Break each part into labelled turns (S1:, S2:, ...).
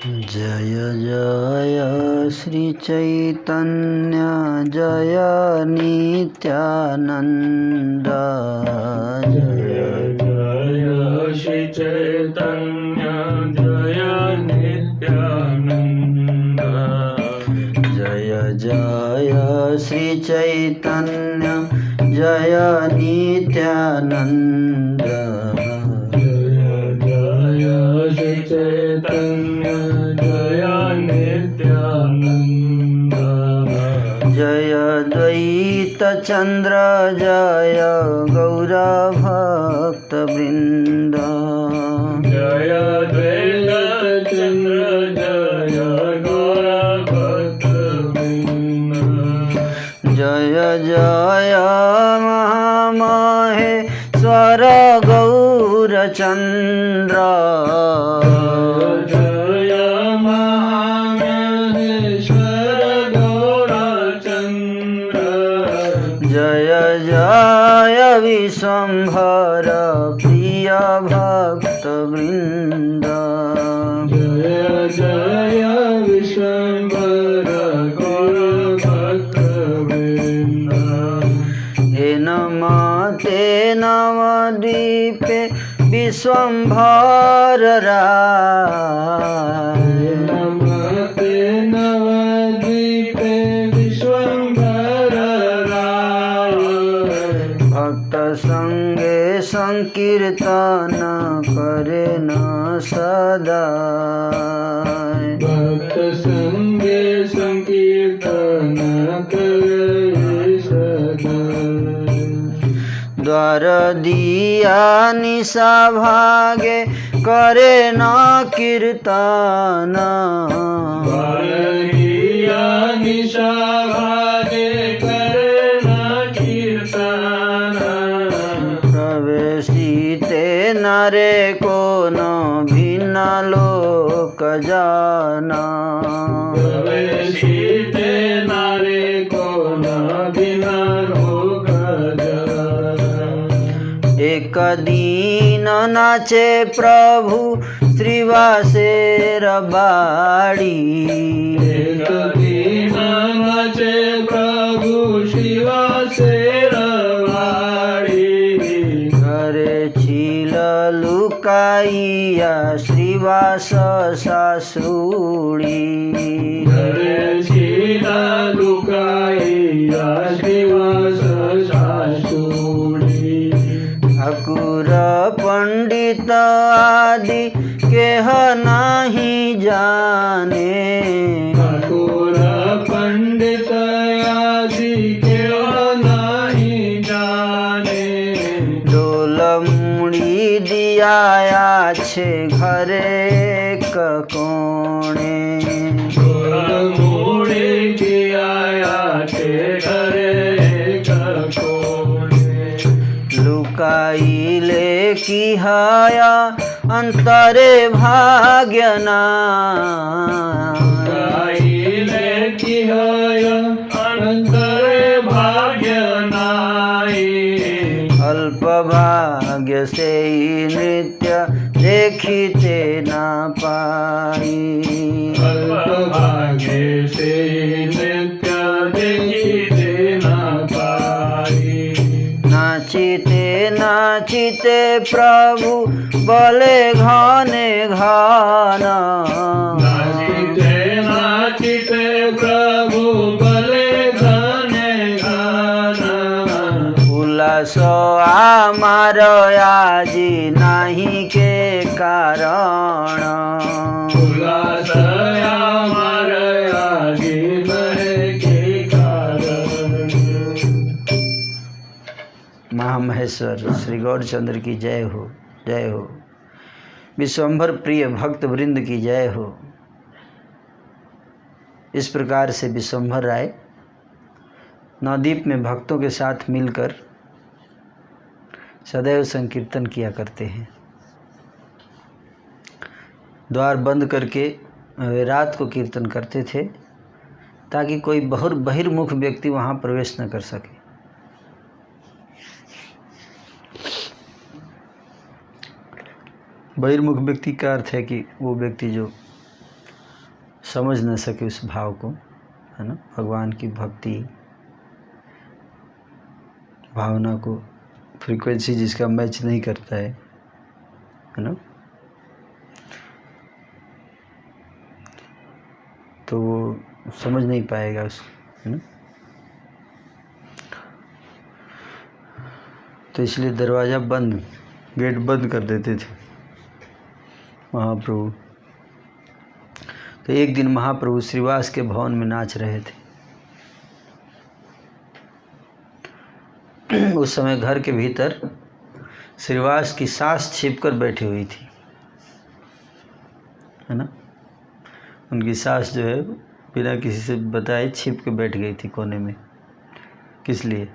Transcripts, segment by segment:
S1: जय जय श्री चैतन्य जय नित्यानंद।
S2: जय जय श्री चैतन्य जय नित्यानंद।
S1: जय जय श्री चैतन्य जय नित्यानंद।
S2: जय जय श्री चैतन्य जय नित्यानंद।
S1: जय द्वैत चंद्र जय गौर भक्त वृंद।
S2: जय द्वैत चंद्र जय गौर भक्त वृंद।
S1: जय जय महामहेश्वर गौरचंद्र।
S2: जय महामहेश्वर गौरचंद्र।
S1: जय जय विश्वंभर प्रिय भक्त वृंद।
S2: जय जय विश्वंभर गौर भक्त वृंद।
S1: हे नमते नवद्वीपे विश्वंभर राय।
S2: नमस्ते नवद्वीपे विश्वंभर राय।
S1: भक्त संगे संकीर्तन करे न सदा।
S2: भक्त संगे संकीर्तन करे सदा।
S1: द्वार दिया निशा भागे करे न कीर्तन।
S2: बालहिया निशा भागे करे न कीर्तन।
S1: प्रवेशिते नरे को न भिन्न लोक जाना।
S2: प्रवेशिते नारे को न बिना रोग जाना।
S1: एक दीन नाचे प्रभु श्रीवासेर बाड़ी।
S2: एक दीन नाचे प्रभु शिवा शेर वाड़ी।
S1: घरे छिल लुकाइया श्रीवास सासुड़ी।
S2: घरे छिला लुकाइया श्रीवास सासुड़ी।
S1: ठाकुर पंडित आदि केह नाही जाने।
S2: ठाकुर पंडित आदि केह नाही जाने।
S1: डोल मुड़ी दिया छे घरे कोणे।
S2: मोड़े किया थे घरे कोने।
S1: लुकाइले की हया अंतरे भाग्यना।
S2: गाइले की हय अंतरे भाग्य नाई।
S1: अल्प भाग्य से नृत्य देखिते न पाई।
S2: अल्प भाग्य से नित्य देखिते न पाई।
S1: नाचिते नाचिते प्रभु बोले घने घन।
S2: नाचिते नाचिते प्रभु बले घने घन।
S1: उल्लास आमार आजी नाही के कारण।
S2: उल्लास आमार आजी नहीं के कारण।
S1: महामहेश्वर श्री गौरचंद्र की जय हो, जय हो। विश्वंभर प्रिय भक्त वृंद की जय हो। इस प्रकार से विश्वंभर राय नवद्वीप में भक्तों के साथ मिलकर सदैव संकीर्तन किया करते हैं। द्वार बंद करके वे रात को कीर्तन करते थे ताकि कोई बहिर्मुख व्यक्ति वहाँ प्रवेश न कर सके। बहिर्मुख व्यक्ति का अर्थ है कि वो व्यक्ति जो समझ न सके उस भाव को, है ना, भगवान की भक्ति भावना को, फ्रीक्वेंसी जिसका मैच नहीं करता है ना, तो वो समझ नहीं पाएगा उसको, है ना। तो इसलिए दरवाज़ा बंद, गेट बंद कर देते थे महाप्रभु। तो एक दिन महाप्रभु श्रीवास के भवन में नाच रहे थे। उस समय घर के भीतर श्रीवास की सास छिपकर बैठी हुई थी, है ना। उनकी सास जो है बिना किसी से बताए छिप के बैठ गई थी कोने में। किस लिए?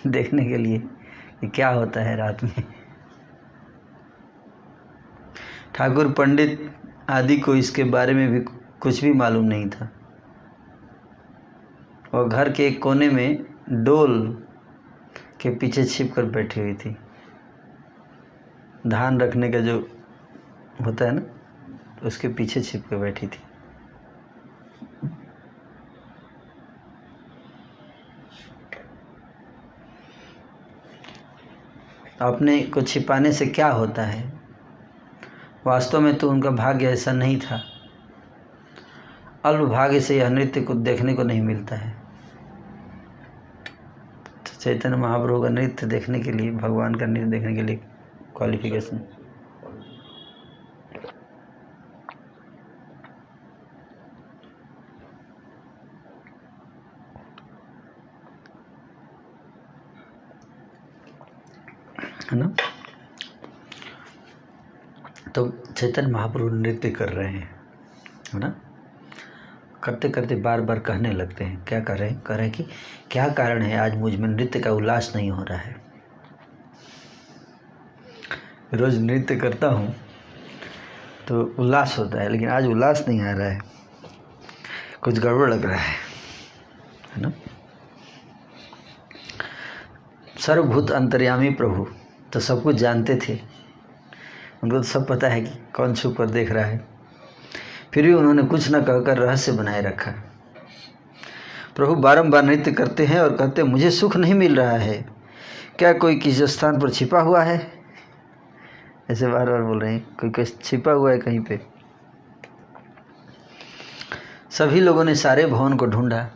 S1: देखने के लिए कि क्या होता है रात में। ठाकुर पंडित आदि को इसके बारे में भी कुछ भी मालूम नहीं था। और घर के एक कोने में डोल के पीछे छिप कर बैठी हुई थी। धान रखने का जो होता है ना, उसके पीछे छिप कर बैठी थी। अपने को छिपाने से क्या होता है? वास्तव में तो उनका भाग्य ऐसा नहीं था। अल्प भाग्य से यह नृत्य को देखने को नहीं मिलता है। तो चैतन्य महाप्रभु का नृत्य देखने के लिए, भगवान का नृत्य देखने के लिए क्वालिफिकेशन, है ना। तो चैतन्य महाप्रभु नृत्य कर रहे हैं, है ना। करते करते बार बार कहने लगते हैं। क्या कर रहे हैं? कह रहे हैं कि क्या कारण है आज मुझ में नृत्य का उल्लास नहीं हो रहा है। रोज नृत्य करता हूँ तो उल्लास होता है, लेकिन आज उल्लास नहीं आ रहा है, कुछ गड़बड़ लग रहा है ना। सर्वभूत अंतर्यामी प्रभु तो सब कुछ जानते थे, उनको तो सब पता है कि कौन छुप कर देख रहा है। फिर भी उन्होंने कुछ न कहकर रहस्य बनाए रखा। प्रभु बारंबार नृत्य करते हैं और कहते हैं मुझे सुख नहीं मिल रहा है, क्या कोई किसी स्थान पर छिपा हुआ है? ऐसे बार बार बोल रहे हैं, कोई छिपा हुआ है कहीं पे। सभी लोगों ने सारे भवन को ढूंढा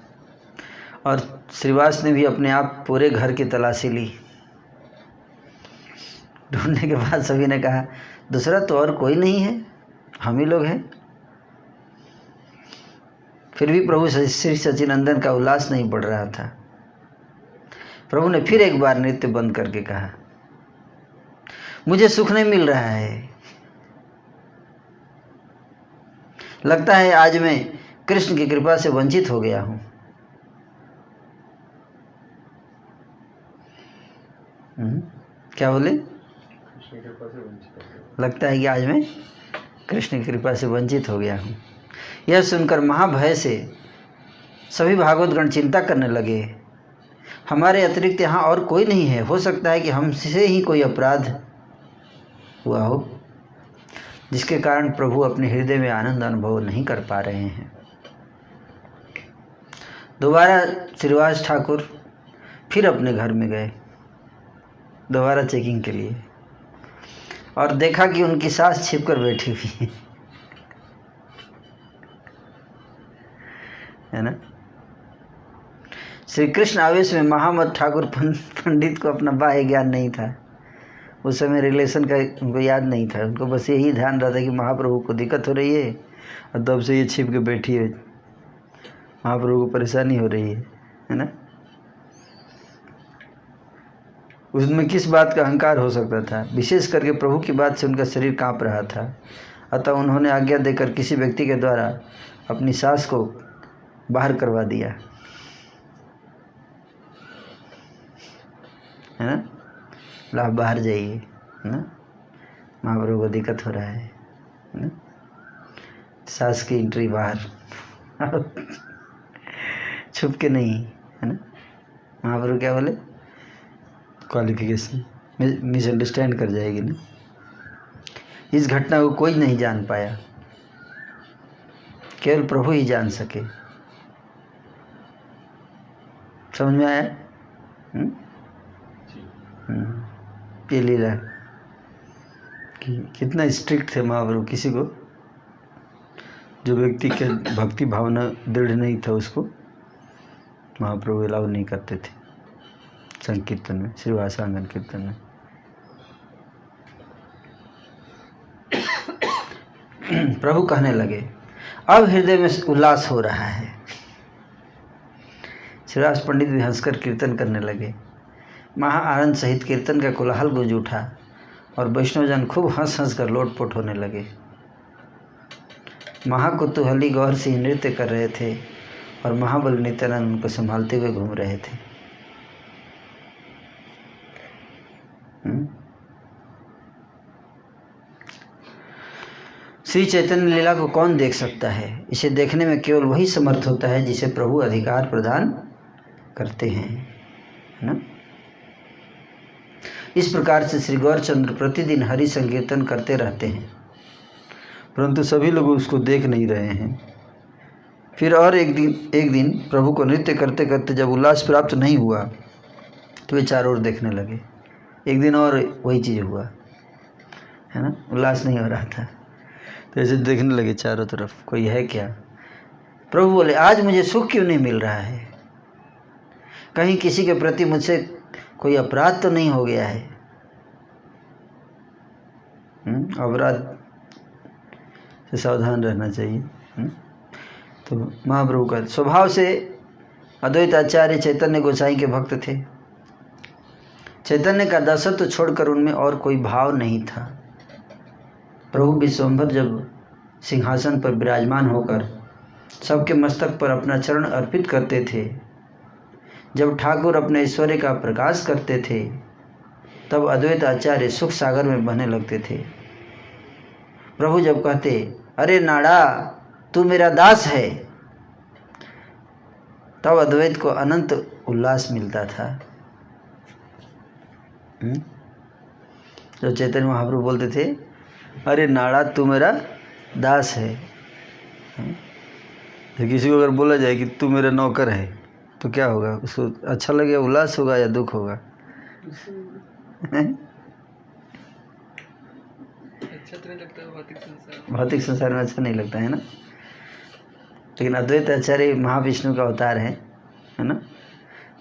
S1: और श्रीवास ने भी अपने आप पूरे घर की तलाशी ली। ढूंढने के बाद सभी ने कहा दूसरा तो और कोई नहीं है, हम ही लोग हैं। फिर भी प्रभु श्री सच्चिदानंद का उल्लास नहीं बढ़ रहा था। प्रभु ने फिर एक बार नृत्य बंद करके कहा मुझे सुख नहीं मिल रहा है, लगता है आज मैं कृष्ण की कृपा से वंचित हो गया हूं। क्या बोले? लगता है कि आज मैं कृष्ण की कृपा से वंचित हो गया हूँ। यह सुनकर महाभय से सभी भागवतगण चिंता करने लगे। हमारे अतिरिक्त यहाँ और कोई नहीं है, हो सकता है कि हमसे ही कोई अपराध हुआ हो जिसके कारण प्रभु अपने हृदय में आनंद अनुभव नहीं कर पा रहे हैं। दोबारा श्रीवास ठाकुर फिर अपने घर में गए दोबारा चेकिंग के लिए और देखा कि उनकी सास छिपकर बैठी हुई है ना। श्री कृष्ण आवेश में महामत ठाकुर पंडित को अपना बाह्य ज्ञान नहीं था। उस समय रिलेशन का उनको याद नहीं था। उनको बस यही ध्यान रहा था कि महाप्रभु को दिक्कत हो रही है और तब से ये छिप के बैठी है, महाप्रभु को परेशानी हो रही है ना। उसमें किस बात का अहंकार हो सकता था? विशेष करके प्रभु की बात से उनका शरीर कांप रहा था। अतः उन्होंने आज्ञा देकर किसी व्यक्ति के द्वारा अपनी सास को बाहर करवा दिया, है ना। लाभ बाहर जाइए, है ना, महाप्रभु को दिक्कत हो रहा है ना। सास की एंट्री बाहर छुप के नहीं, है ना। महाप्रभु क्या बोले? क्वालिफिकेशन मिसअंडरस्टैंड कर जाएगी ना। इस घटना को कोई नहीं जान पाया। केवल प्रभु ही जान सके। समझ में आया? ये लीला कि कितना स्ट्रिक्ट थे महाप्रभु। किसी को जो व्यक्ति के भक्ति भावना दृढ़ नहीं था उसको महाप्रभु अलाउ नहीं करते थे संकीर्तन में, श्रीवासांगन कीर्तन में। प्रभु कहने लगे, अब हृदय में उल्लास हो रहा है। श्रीवास पंडित भी हंसकर कीर्तन करने लगे। महा आनंद सहित कीर्तन का कोलाहल गूंज उठा और वैष्णवजन खूब हंस हंस कर लोटपोट होने लगे। महाकुतूहली गौर से नृत्य कर रहे थे और महाबल नित्यानंद उनको संभालते हुए घूम रहे थे। श्री चैतन्य लीला को कौन देख सकता है? इसे देखने में केवल वही समर्थ होता है जिसे प्रभु अधिकार प्रदान करते हैं, है ना? इस प्रकार से श्री गौरचंद्र प्रतिदिन हरि संकीर्तन करते रहते हैं, परंतु सभी लोग उसको देख नहीं रहे हैं। फिर और एक दिन प्रभु को नृत्य करते करते जब उल्लास प्राप्त नहीं हुआ तो वे चारों ओर देखने लगे। एक दिन और वही चीज़ हुआ, है ना? उल्लास नहीं हो रहा था तो ऐसे देखने लगे चारों तरफ, कोई है क्या? प्रभु बोले, आज मुझे सुख क्यों नहीं मिल रहा है? कहीं किसी के प्रति मुझसे कोई अपराध तो नहीं हो गया है? अपराध से सावधान रहना चाहिए। तो महाप्रभु का स्वभाव से अद्वैत आचार्य चैतन्य गोसाई के भक्त थे। चैतन्य का दासत्व छोड़कर उनमें और कोई भाव नहीं था। प्रभु विश्वम्भर जब सिंहासन पर विराजमान होकर सबके मस्तक पर अपना चरण अर्पित करते थे, जब ठाकुर अपने ऐश्वर्य का प्रकाश करते थे, तब अद्वैत आचार्य सुख सागर में बहने लगते थे। प्रभु जब कहते, अरे नाड़ा तू मेरा दास है, तब अद्वैत को अनंत उल्लास मिलता था। जब चैतन्य महाप्रभु बोलते थे, अरे नाड़ा तू मेरा दास है, तो किसी को अगर बोला जाए कि तू मेरा नौकर है तो क्या होगा? उसको अच्छा लगेगा, उल्लास होगा या दुख होगा? अच्छा तो नहीं लगता, भौतिक संसार में अच्छा नहीं लगता है ना। लेकिन अद्वैत आचार्य महाविष्णु का अवतार है ना?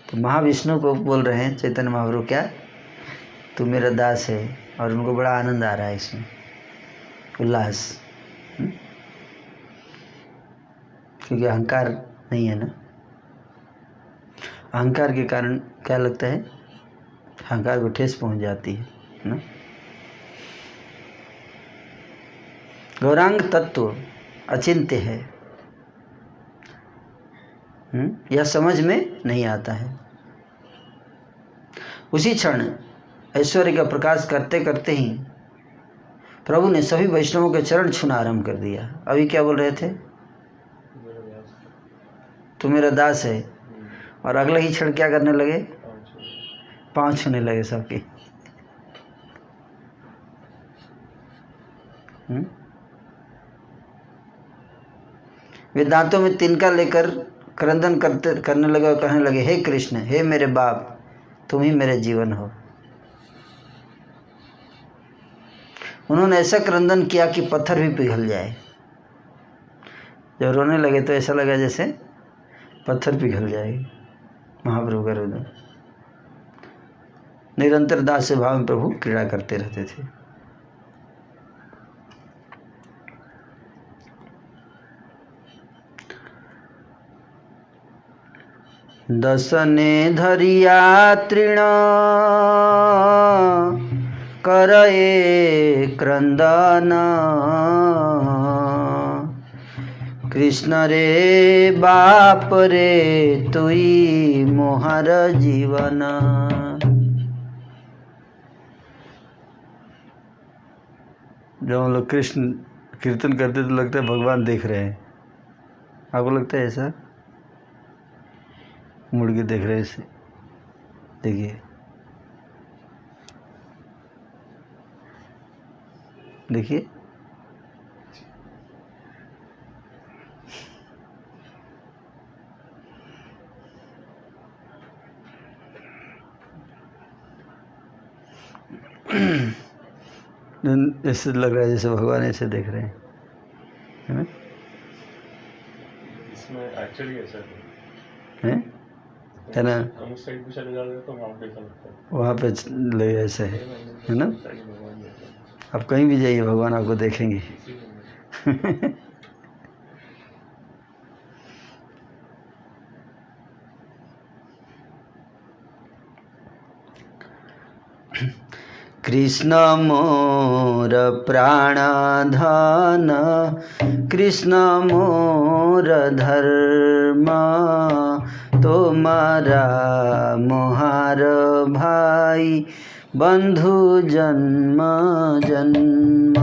S1: तो महाविष्णु को बोल रहे हैं चैतन्य महाप्रभु, क्या तू मेरा दास है, और उनको बड़ा आनंद आ रहा है इसमें, उल्लास। क्योंकि अहंकार नहीं है ना। अहंकार के कारण क्या लगता है? अहंकार को ठेस पहुंच जाती है ना। गौरांग तत्व अचिंत्य है, यह समझ में नहीं आता है। उसी क्षण ऐश्वर्य का प्रकाश करते करते ही प्रभु ने सभी वैष्णवों के चरण छूना आरंभ कर दिया। अभी क्या बोल रहे थे? तू मेरा दास है, और अगले ही क्षण क्या करने लगे? पांव छूने लगे सबके। वे दांतों में तिनका लेकर क्रंदन करने लगे और कहने लगे, हे कृष्ण, हे मेरे बाप, तुम ही मेरे जीवन हो। उन्होंने ऐसा क्रंदन किया कि पत्थर भी पिघल जाए। जब रोने लगे तो ऐसा लगा जैसे पत्थर पिघल जाएगी। महाप्रभु का रुदन निरंतर दास भाव में प्रभु क्रीड़ा करते रहते थे। दसने धरिया तृण करए क्रंदन, कृष्ण रे बाप रे तुई मोहर जीवन। जब हम लोग कृष्ण कीर्तन करते तो लगता है भगवान देख रहे हैं। आपको लगता है ऐसा? मुड़ के देख रहे हैं इसे, देखिए देखिए ऐसे लग रहा है जैसे भगवान ऐसे देख रहे हैं, है ना?
S2: इसमें एक्चुअली ऐसा
S1: है ना?
S2: हम उस साइड भी चले जाते तो वहाँ पे ऐसा लगता है,
S1: वहाँ पे ले ऐसे है ना?
S2: साइड भगवान देखते हैं।
S1: आप कहीं भी जाइए भगवान आपको देखेंगे। कृष्ण मोर प्राणधन, कृष्ण मोर धर्म, तोमारा मोहार भाई बंधु जन्म जन्म।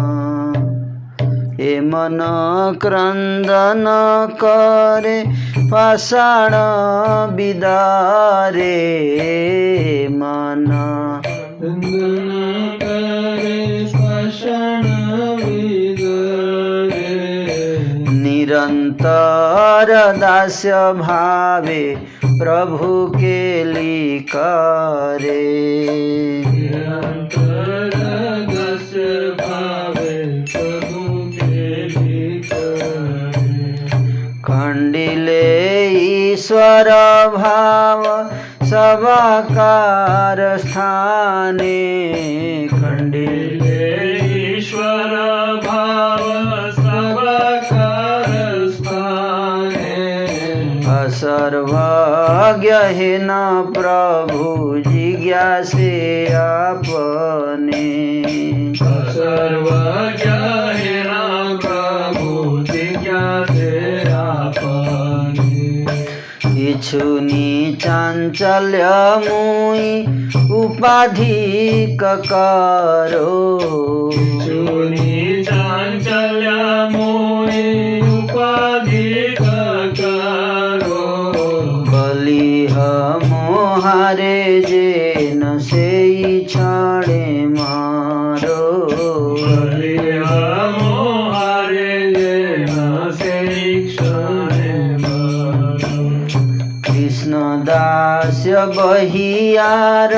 S1: ए मन क्रंदन करे पाषाण विदारे, मन निरंतर दास्य भावे प्रभु के लिकारे।
S2: निरंतर दास्य भावे प्रभु के लिकारे।
S1: खंडिले ईश्वर भाव सबाकार स्थाने,
S2: खंडिले ईश्वर भाव सबाकार स्थाने।
S1: असर्वज्ञ हे न प्रभु जिज्ञासे आपने,
S2: सर्वज्ञ हे न प्रभु जिज्ञासे आपने।
S1: इच्छुनी चांचल्य मुई उपाधिक करो,
S2: इच्छुनी चांचल्य मुई उपाधिक करो।
S1: बलिह मोहारे जेन से छाड़े मारो,
S2: बलिह मोहारे जेन से छाड़े मारो।
S1: कृष्ण दास्य बहियार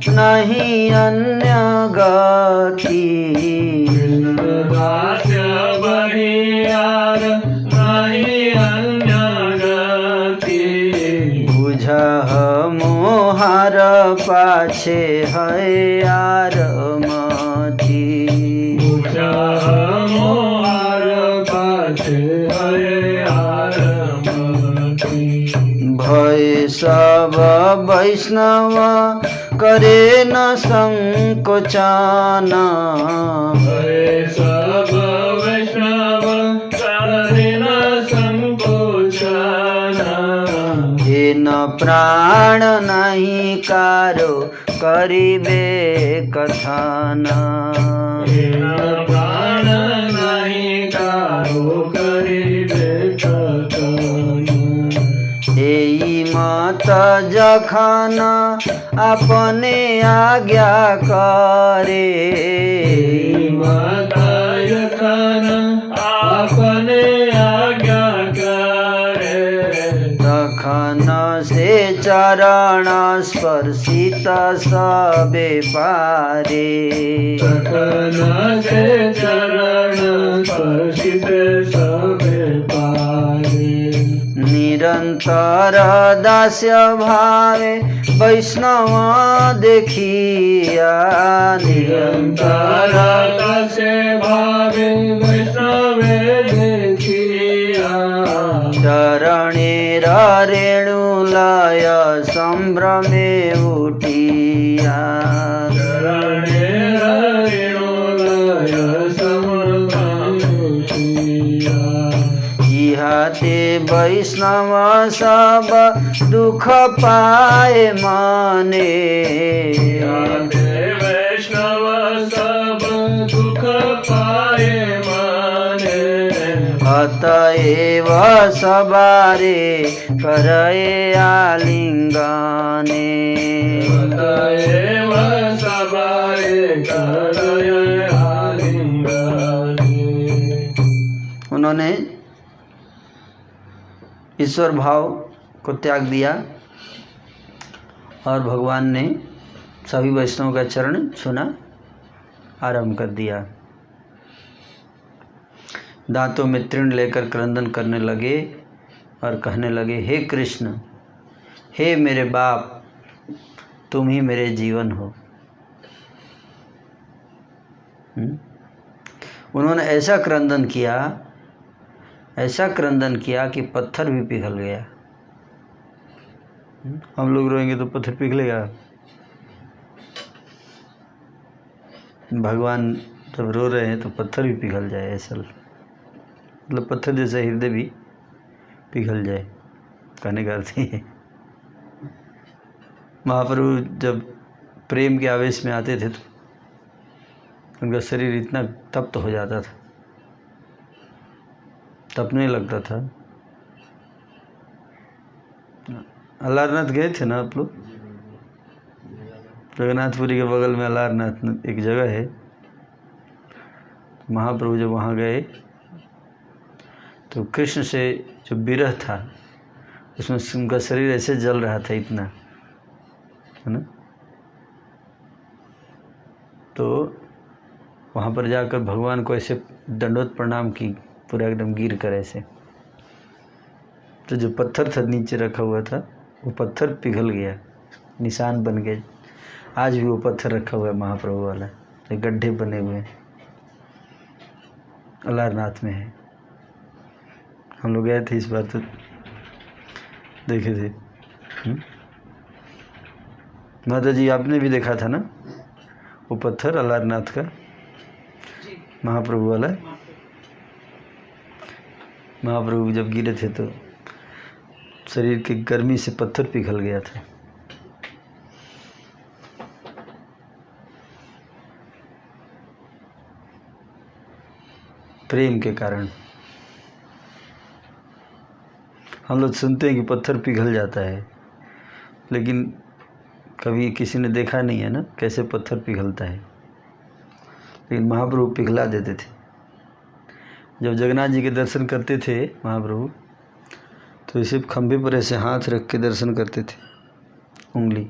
S1: नहीं अन्य गति,
S2: दास्य बहियार नहीं अन्य गति।
S1: बुझह मोहार पाछे है यार मती,
S2: बुझह मोहार पाछे है यार मती।
S1: भय सब वैष्णव करे न संकोचन,
S2: भय सब वैष्णव करे न संकोचन।
S1: हे न प्राण नहीं कारो करिबे कथन,
S2: हे न प्राण नहीं कारो करिबे कथन।
S1: एई मत जखन अपने आज्ञा करे,
S2: माता यखन आपने आज्ञा करे।
S1: तखन से चरण स्पर्शित सबे पारे,
S2: तखन से चरण स्पर्शित सबे पारे।
S1: निरंतर दास्य भावे वैष्णव देखिया,
S2: निरंतर दास्य भावे वैष्णव देखिया।
S1: चरणेर रेणुलय संभ्रमे उठिया,
S2: चरणेर रेणुलय संभ्रमे उठिया।
S1: इहाते वैष्णव सब दुख पाए माने,
S2: वैष्णव सब दुख पाए माने।
S1: अतएव सबारे करए आलिंगने,
S2: अतएव सबारे करए आलिंगने।
S1: उन्होंने ईश्वर भाव को त्याग दिया और भगवान ने सभी वैष्णव का चरण छूना आरंभ कर दिया। दांतों में तृण लेकर क्रंदन करने लगे और कहने लगे, हे कृष्ण, हे मेरे बाप, तुम ही मेरे जीवन हो। उन्होंने ऐसा क्रंदन किया कि पत्थर भी पिघल गया। हम लोग रोएंगे तो पत्थर पिघलेगा? भगवान जब रो रहे हैं तो पत्थर भी पिघल जाए, ऐसा मतलब पत्थर जैसा हृदय भी पिघल जाए, कहने का अर्थ है। महाप्रभु जब प्रेम के आवेश में आते थे तो उनका शरीर इतना तप्त हो जाता था, तपने लगता था। अलारनाथ गए थे ना आप लोग? जगन्नाथपुरी के बगल में अलारनाथ एक जगह है। महाप्रभु जब वहाँ गए तो कृष्ण से जो विरह था उसमें उनका शरीर ऐसे जल रहा था इतना, है ना। तो वहाँ पर जाकर भगवान को ऐसे दंडवत प्रणाम की, पूरा एकदम गिर कर ऐसे। तो जो पत्थर था नीचे रखा हुआ था वो पत्थर पिघल गया, निशान बन गए। आज भी वो पत्थर रखा हुआ है महाप्रभु वाला, तो गड्ढे बने हुए हैं, अलारनाथ में है। हम लोग गए थे इस बार तो देखे थे। माता जी आपने भी देखा था ना वो पत्थर अलारनाथ का, महाप्रभु वाला। महाप्रभु जब गिरे थे तो शरीर की गर्मी से पत्थर पिघल गया था। प्रेम के कारण हम लोग सुनते हैं कि पत्थर पिघल जाता है, लेकिन कभी किसी ने देखा नहीं है ना कैसे पत्थर पिघलता है। लेकिन महाप्रभु पिघला देते थे। जब जगन्नाथ जी के दर्शन करते थे महाप्रभु तो इसे खंभे पर ऐसे हाथ रख के दर्शन करते थे, उंगली,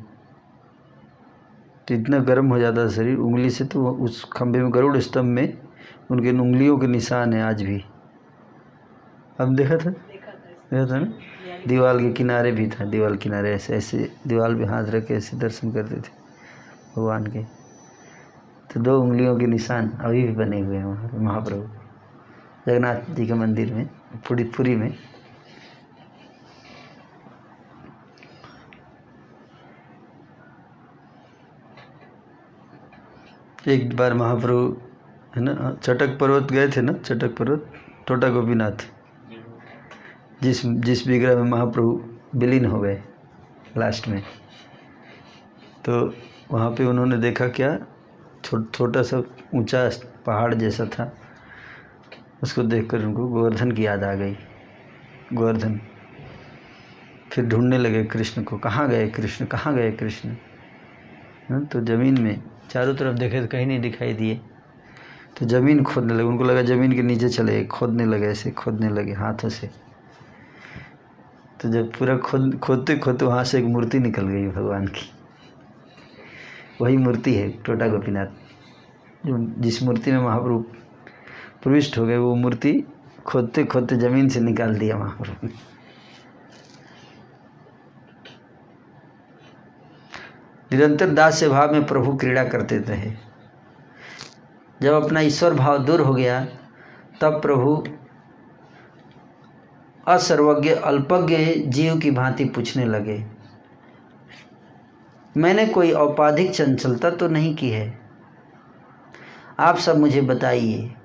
S1: तो इतना गर्म हो जाता था शरीर उंगली से। तो उस खंभे में, गरुड़ स्तंभ में उनके उंगलियों के निशान है आज भी। अब देखा था ना, दीवार के किनारे भी था, दीवार किनारे ऐसे ऐसे दीवार पे हाथ रख के ऐसे दर्शन करते थे भगवान के। तो 2 उंगलियों के निशान अभी भी बने हुए हैं वहाँ पे महाप्रभु जगन्नाथ जी के मंदिर में, पुरी में। एक बार महाप्रभु, है ना, चटक पर्वत गए थे ना, चटक पर्वत, टोटा गोपीनाथ, जिस विग्रह में महाप्रभु विलीन हो गए लास्ट में। तो वहाँ पे उन्होंने देखा क्या, छोटा सा ऊंचा पहाड़ जैसा था। उसको देखकर उनको गोवर्धन की याद आ गई। गोवर्धन फिर ढूंढने लगे कृष्ण को, कहाँ गए कृष्ण, कहाँ गए कृष्ण। तो ज़मीन में चारों तरफ देखे तो कहीं नहीं दिखाई दिए। तो ज़मीन खोदने लगे, उनको लगा ज़मीन के नीचे चले, खोदने लगे, ऐसे खोदने लगे हाथों से। तो जब पूरा खोदते खोदते वहाँ से एक मूर्ति निकल गई भगवान की। वही मूर्ति है टोटा गोपीनाथ, जो जिस मूर्ति में महाप्रभु प्रविष्ट हो गए, वो मूर्ति खोदते खोदते ज़मीन से निकाल दिया महाप्रभु ने। निरंतर दास्य भाव में प्रभु क्रीड़ा करते रहे। जब अपना ईश्वर भाव दूर हो गया तब प्रभु असर्वज्ञ अल्पज्ञ जीव की भांति पूछने लगे, मैंने कोई औपाधिक चंचलता तो नहीं की है? आप सब मुझे बताइए।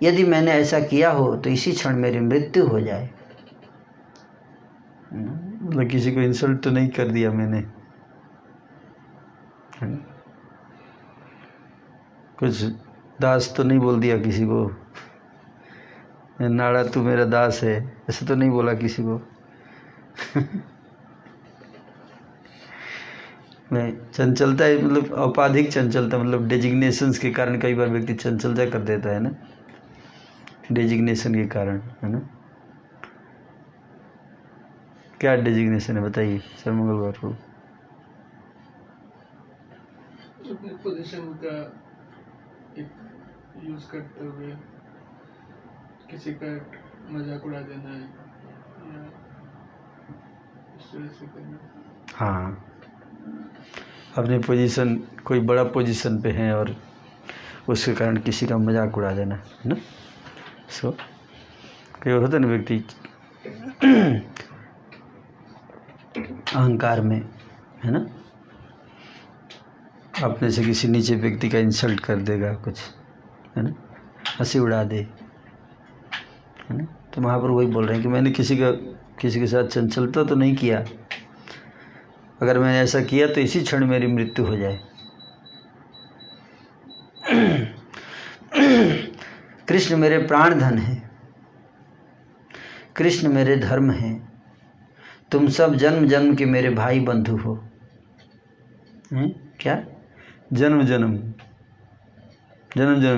S1: यदि मैंने ऐसा किया हो तो इसी क्षण मेरी मृत्यु हो जाए। मतलब किसी को इंसल्ट तो नहीं कर दिया मैंने, कुछ दास तो नहीं बोल दिया किसी को, नाड़ा तू मेरा दास है, ऐसा तो नहीं बोला किसी को। नहीं, चंचलता है मतलब औपाधिक चंचलता, मतलब डेजिग्नेशंस के कारण कई बार व्यक्ति चंचलता कर देता है ना, डेजिग्नेशन के कारण, है ना। क्या डेजिग्नेशन है बताइए सर मंगलवार को?
S2: पोजीशन का यूज करते हुए किसी का मजाक उड़ा देना या इस तरह से करना।
S1: हाँ, अपनी पोजीशन, कोई बड़ा पोजीशन पे है और उसके कारण किसी का मजाक उड़ा देना, है ना। सो कई होता है ना व्यक्ति अहंकार में, है ना, अपने से किसी नीचे व्यक्ति का इंसल्ट कर देगा कुछ, है ना, हंसी उड़ा दे, है ना। तो महाप्रभु वही बोल रहे हैं कि मैंने किसी के साथ चंचलता तो नहीं किया, अगर मैंने ऐसा किया तो इसी क्षण मेरी मृत्यु हो जाए। कृष्ण मेरे प्राण धन है, कृष्ण मेरे धर्म है, तुम सब जन्म जन्म के मेरे भाई बंधु हो। क्या? जन्म जन्म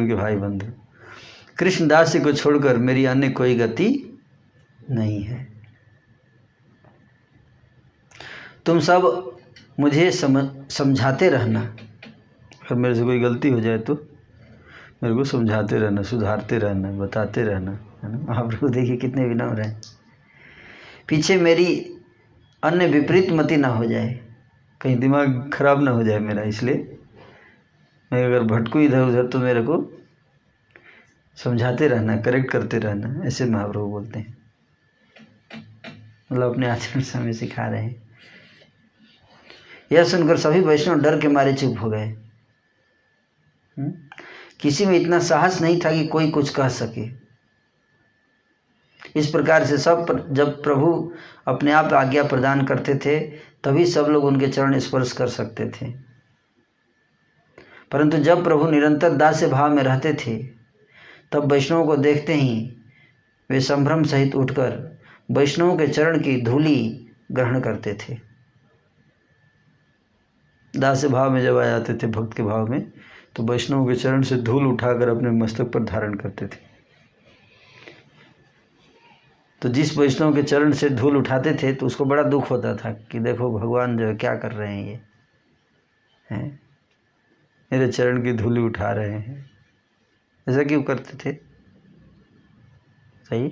S1: के भाई बंधु। कृष्ण दासी को छोड़कर मेरी अन्य कोई गति नहीं है। तुम सब मुझे समझाते रहना, अगर मेरे से कोई गलती हो जाए तो मेरे को समझाते रहना, सुधारते रहना, बताते रहना, है ना। महाप्रभु देखिए कितने विनम्र हैं। पीछे मेरी अन्य विपरीत मति ना हो जाए, कहीं दिमाग खराब ना हो जाए मेरा, इसलिए मैं अगर भटकूँ इधर उधर तो मेरे को समझाते रहना, करेक्ट करते रहना, ऐसे महाप्रभु बोलते हैं। मतलब अपने आचरण से हमें सिखा रहे हैं। यह सुनकर सभी वैष्णव डर के मारे चुप हो गए। किसी में इतना साहस नहीं था कि कोई कुछ कह सके। इस प्रकार से जब प्रभु अपने आप आज्ञा प्रदान करते थे तभी सब लोग उनके चरण स्पर्श कर सकते थे, परंतु जब प्रभु निरंतर दास्य भाव में रहते थे तब वैष्णवों को देखते ही वे संभ्रम सहित उठकर वैष्णवों के चरण की धूलि ग्रहण करते थे। दास्य भाव में जब आ जाते थे, भक्त के भाव में, तो वैष्णवों के चरण से धूल उठाकर अपने मस्तक पर धारण करते थे। तो जिस वैष्णव के चरण से धूल उठाते थे तो उसको बड़ा दुख होता था कि देखो भगवान जो है क्या कर रहे हैं, ये हैं, मेरे चरण की धूली उठा रहे हैं। ऐसा क्यों करते थे? सही,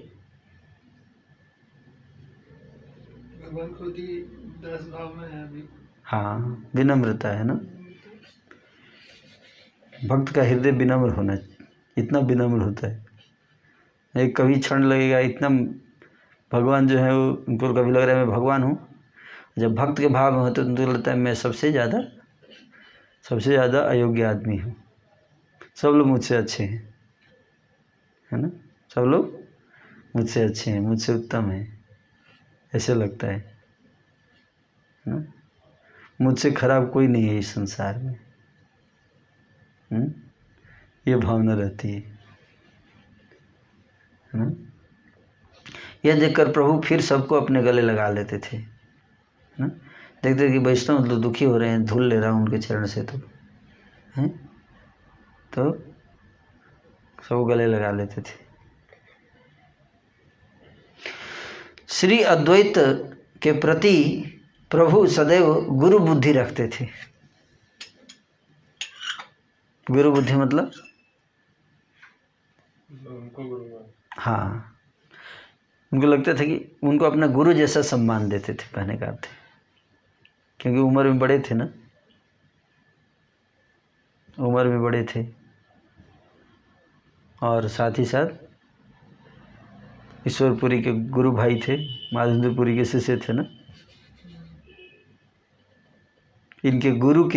S2: भगवान खुद ही दास भाव में है अभी।
S1: हाँ, विनम्रता है ना। भक्त का हृदय विनम्र होना, इतना विनम्र होता है। एक कभी क्षण लगेगा इतना भगवान जो है उनको कभी लग रहा है मैं भगवान हूँ। जब भक्त के भाव में होते तो उनको लगता है मैं सबसे ज़्यादा अयोग्य आदमी हूँ, सब लोग मुझसे अच्छे हैं, है ना, सब लोग मुझसे अच्छे हैं, मुझसे उत्तम हैं, ऐसे लगता है ना। मुझसे खराब कोई नहीं है इस संसार में, ये भावना रहती है ना। यह देखकर प्रभु फिर सबको अपने गले लगा लेते थे ना। देखते कि वैष्णव तो दुखी हो रहे हैं, धूल ले रहा हूँ उनके चरण से, तो हैं, तो सब गले लगा लेते थे। श्री अद्वैत के प्रति प्रभु सदैव गुरु बुद्धि रखते थे। गुरु बुद्धि मतलब
S2: उनको गुरु,
S1: हाँ, उनको लगता था कि उनको अपना गुरु जैसा सम्मान देते थे, कहने का अर्थ है, क्योंकि उम्र में बड़े थे ना, उम्र में बड़े थे और साथ ही साथ ईश्वरपुरी के गुरु भाई थे, माधवेंद्रपुरी के शिष्य थे ना। इनके गुरु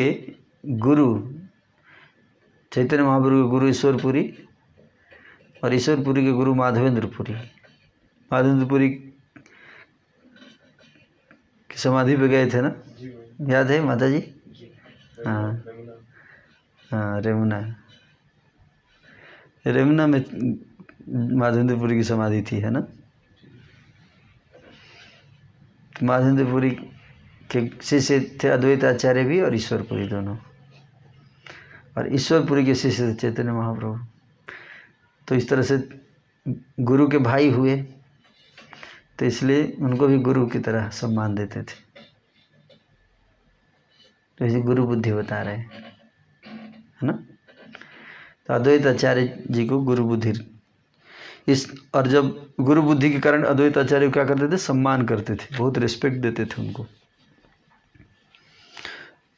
S1: चैतन्य महाप्रभु के गुरु ईश्वरपुरी और ईश्वरपुरी के गुरु माधवेंद्रपुरी। माधवेंद्रपुरी की समाधि पे गए थे ना, याद है माता जी? हाँ हाँ, रेमुना में माधवेंद्रपुरी की समाधि थी, है ना। माधवेंद्रपुरी के शिष्य थे अद्वैत आचार्य भी और ईश्वरपुरी दोनों, और ईश्वरपुरी के शिष्य थे चैतन्य महाप्रभु। तो इस तरह से गुरु के भाई हुए, तो इसलिए उनको भी गुरु की तरह सम्मान देते थे। तो इसी गुरु बुद्धि बता रहे हैं, है ना। तो अद्वैत आचार्य जी को गुरु बुद्धि और जब गुरु बुद्धि के कारण अद्वैत आचार्य क्या करते थे, सम्मान करते थे, बहुत रिस्पेक्ट देते थे उनको।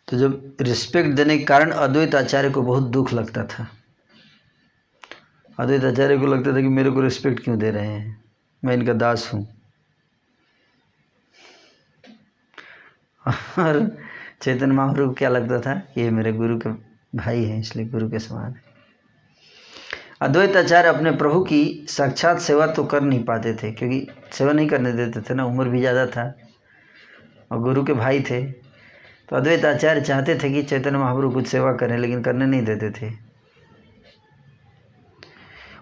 S1: तो जब रिस्पेक्ट देने के कारण अद्वैत आचार्य को बहुत दुख लगता था। अद्वैत आचार्य को लगता था कि मेरे को रिस्पेक्ट क्यों दे रहे हैं, मैं इनका दास हूँ। और चैतन्य महाप्रभु को क्या लगता था, ये मेरे गुरु के भाई हैं, इसलिए गुरु के समान है। अद्वैत आचार्य अपने प्रभु की साक्षात सेवा तो कर नहीं पाते थे, क्योंकि सेवा नहीं करने देते थे ना, उम्र भी ज़्यादा था और गुरु के भाई थे। तो अद्वैत आचार्य चाहते थे कि चैतन्य महाप्रभु कुछ सेवा करें, लेकिन करने नहीं देते थे।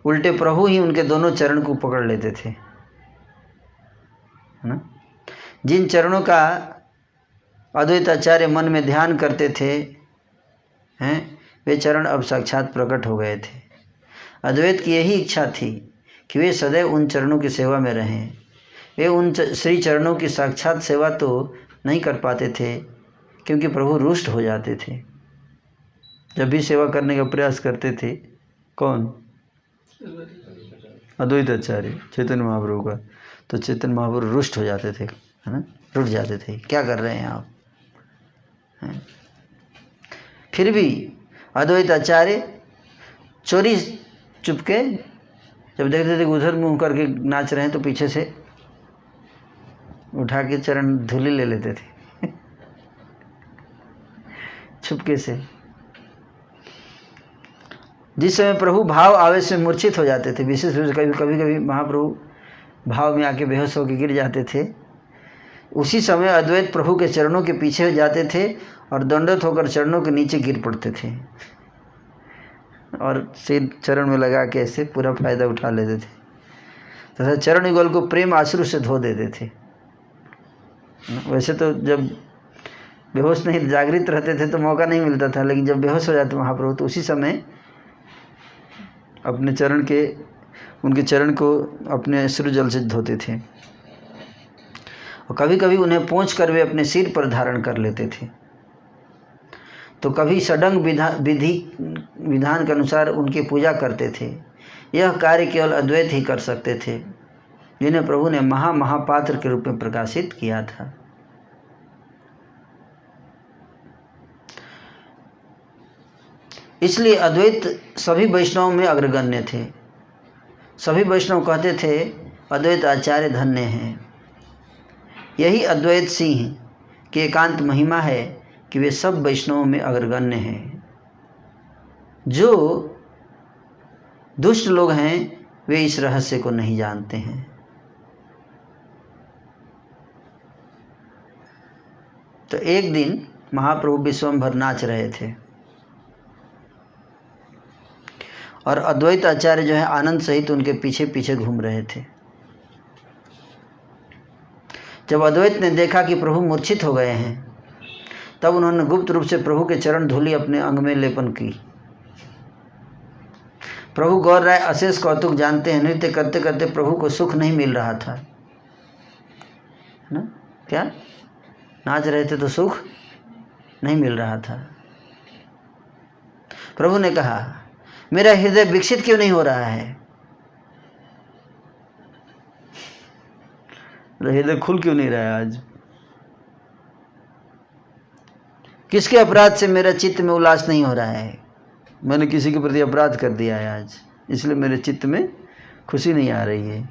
S1: उल्टे प्रभु ही उनके दोनों चरण को पकड़ लेते थे, है ना। जिन चरणों का अद्वैत आचार्य मन में ध्यान करते थे हैं, वे चरण अब साक्षात प्रकट हो गए थे। अद्वैत की यही इच्छा थी कि वे सदैव उन चरणों की सेवा में रहें। वे उन श्री चरणों की साक्षात सेवा तो नहीं कर पाते थे, क्योंकि प्रभु रुष्ट हो जाते थे। जब भी सेवा करने का प्रयास करते थे, कौन, अद्वैत आचार्य चैतन्य महाप्रभु का, तो चैतन्य महाप्रभु रुष्ट हो जाते थे, है ना, रुठ जाते थे, क्या कर रहे हैं आप। फिर भी अद्वैत आचार्य चोरी चुपके जब देखते थे कि उधर मुंह करके नाच रहे हैं, तो पीछे से उठा के चरण धूलि ले लेते थे छुपके से। जिस समय प्रभु भाव आवेश में मूर्छित हो जाते थे, विशेष रूप से कभी महाप्रभु भाव में आके बेहोश होकर गिर जाते थे, उसी समय अद्वैत प्रभु के चरणों के पीछे जाते थे और दंडवत होकर चरणों के नीचे गिर पड़ते थे और सिर चरण में लगा के ऐसे पूरा फायदा उठा लेते थे तथा चरण युगल को प्रेम आश्रु से धो देते थे। वैसे तो जब बेहोश नहीं जागृत रहते थे तो मौका नहीं मिलता था, लेकिन जब बेहोश हो जाते महाप्रभु तो उसी समय अपने उनके चरण को अपने अश्रु जल से धोते थे। और कभी कभी उन्हें पोंछ कर वे अपने सिर पर धारण कर लेते थे, तो कभी सडंग विधान के अनुसार उनकी पूजा करते थे। यह कार्य केवल अद्वैत ही कर सकते थे, जिन्हें प्रभु ने महापात्र के रूप में प्रकाशित किया था। इसलिए अद्वैत सभी वैष्णवों में अग्रगण्य थे। सभी वैष्णव कहते थे अद्वैत आचार्य धन्य हैं। यही अद्वैत सिंह की एकांत महिमा है कि वे सब वैष्णवों में अग्रगण्य हैं। जो दुष्ट लोग हैं वे इस रहस्य को नहीं जानते हैं। तो एक दिन महाप्रभु विश्वम्भर नाच रहे थे और अद्वैत आचार्य जो है आनंद सहित उनके पीछे पीछे घूम रहे थे। जब अद्वैत ने देखा कि प्रभु मूर्छित हो गए हैं, तब उन्होंने गुप्त रूप से प्रभु के चरण धूलि अपने अंग में लेपन की। प्रभु गौर राय अशेष कौतुक जानते हैं। नृत्य करते करते प्रभु को सुख नहीं मिल रहा था, है ना, क्या नाच रहे थे तो सुख नहीं मिल रहा था। प्रभु ने कहा मेरा हृदय विकसित क्यों नहीं हो रहा है, हृदय खुल क्यों नहीं रहा है आज, किसके अपराध से मेरा चित्त में उल्लास नहीं हो रहा है। मैंने किसी के प्रति अपराध कर दिया है आज, इसलिए मेरे चित्त में खुशी नहीं आ रही है।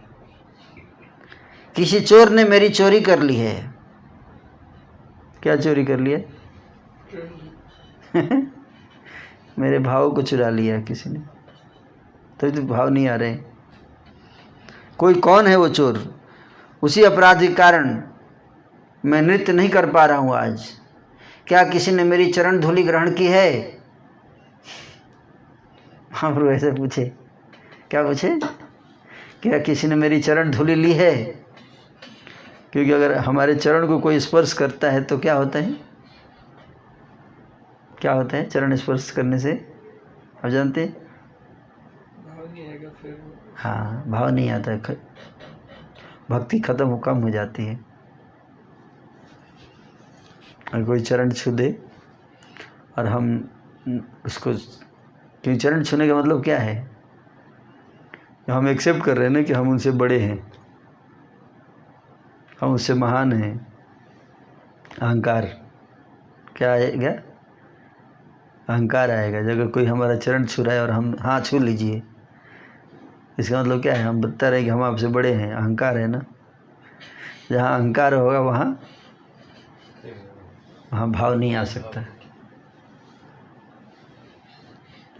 S1: किसी चोर ने मेरी चोरी कर ली है। क्या चोरी कर लिया मेरे भाव को चुरा लिया किसी ने, तो भाव नहीं आ रहे। कोई कौन है वो चोर? उसी अपराध के कारण मैं नृत्य नहीं कर पा रहा हूँ आज। क्या किसी ने मेरी चरण धूलि ग्रहण की है? महाप्रभु ऐसे पूछे, क्या पूछे? क्या किसी ने मेरी चरण धूलि ली है? क्योंकि अगर हमारे चरण को कोई स्पर्श करता है तो क्या होता है, क्या होता है चरण स्पर्श करने से? आप जानते हैं?
S2: भाव नहीं आएगा फिर।
S1: हाँ, भाव नहीं आता है, भक्ति खत्म कम हो जाती है। और कोई चरण छू दे और हम उसको क्योंकि चरण छूने का मतलब क्या है? हम एक्सेप्ट कर रहे हैं ना कि हम उनसे बड़े हैं, हम उससे महान हैं। अहंकार क्या आएगा? अहंकार आएगा। जब कोई हमारा चरण छू रहा है और हम हाँ छू लीजिए, इसका मतलब क्या है? हम बता रहे हैं कि हम आपसे बड़े हैं। अहंकार है ना। जहाँ अहंकार होगा वहाँ भाव नहीं आ सकता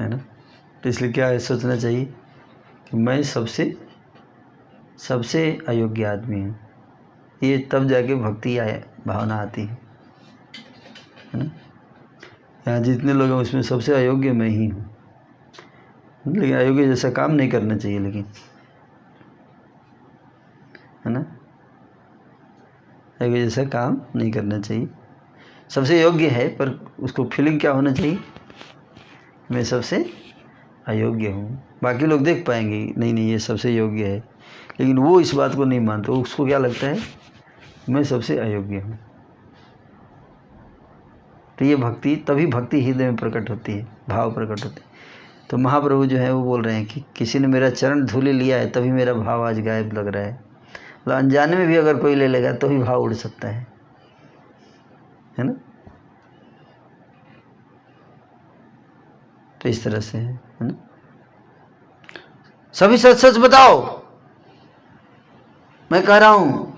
S1: है ना। तो इसलिए क्या है, सोचना चाहिए कि मैं सबसे अयोग्य आदमी हूँ। ये तब जाके भक्ति भावना आती है ना। यहाँ जितने लोग हैं उसमें सबसे अयोग्य मैं ही हूँ, लेकिन अयोग्य जैसा काम नहीं करना चाहिए, लेकिन है ना, अयोग्य जैसा काम नहीं करना चाहिए। सबसे योग्य है, पर उसको फीलिंग क्या होना चाहिए? मैं सबसे अयोग्य हूँ। बाकी लोग देख पाएंगे नहीं नहीं ये सबसे योग्य है, लेकिन वो इस बात को नहीं मानते। उसको क्या लगता है? मैं सबसे अयोग्य हूँ। तो ये भक्ति, तभी भक्ति हृदय में प्रकट होती है, भाव प्रकट होते हैं। तो महाप्रभु जो है वो बोल रहे हैं कि किसी ने मेरा चरण धूलि लिया है तभी मेरा भाव आज गायब लग रहा है। मतलब अनजाने में भी अगर कोई ले लेगा तो भी भाव उड़ सकता है ना। तो इस तरह से है ना। सभी सच सच बताओ, मैं कह रहा हूँ,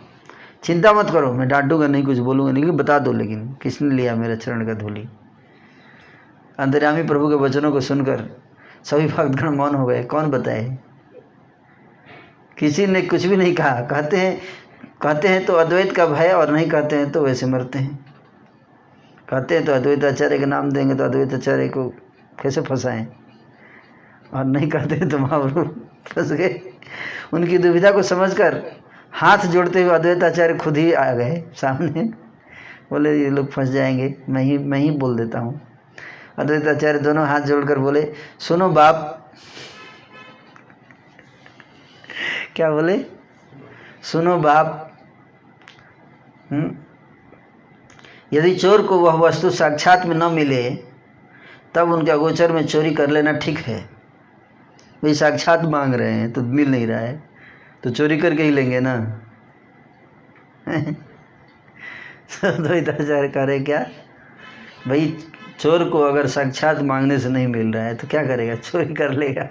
S1: चिंता मत करो, मैं डांटूंगा नहीं, कुछ बोलूंगा नहीं, बता दो लेकिन किसने लिया मेरा चरण का धूलि। अंतर्यामी प्रभु के वचनों को सुनकर सभी भक्तगण मौन हो गए। कौन बताए? किसी ने कुछ भी नहीं कहा। कहते हैं तो अद्वैत का भय, और नहीं कहते हैं तो वैसे मरते हैं। कहते हैं तो अद्वैत आचार्य का नाम देंगे तो अद्वैत आचार्य को कैसे फंसाएं, और नहीं कहते तो महाप्रभु फंस गए। उनकी दुविधा को समझकर हाथ जोड़ते हुए अद्वैत आचार्य खुद ही आ गए सामने। बोले ये लोग फंस जाएंगे, मैं ही बोल देता हूँ। अद्वैत आचार्य दोनों हाथ जोड़कर बोले, सुनो बाप। क्या बोले? सुनो बाप, यदि चोर को वह वस्तु साक्षात में न मिले तब उनके अगोचर में चोरी कर लेना ठीक है। वे साक्षात मांग रहे हैं तो मिल नहीं रहा है तो चोरी करके ही लेंगे ना। द्वैताचार्य कह रहे क्या भाई, चोर को अगर साक्षात मांगने से नहीं मिल रहा है तो क्या करेगा? चोरी कर लेगा।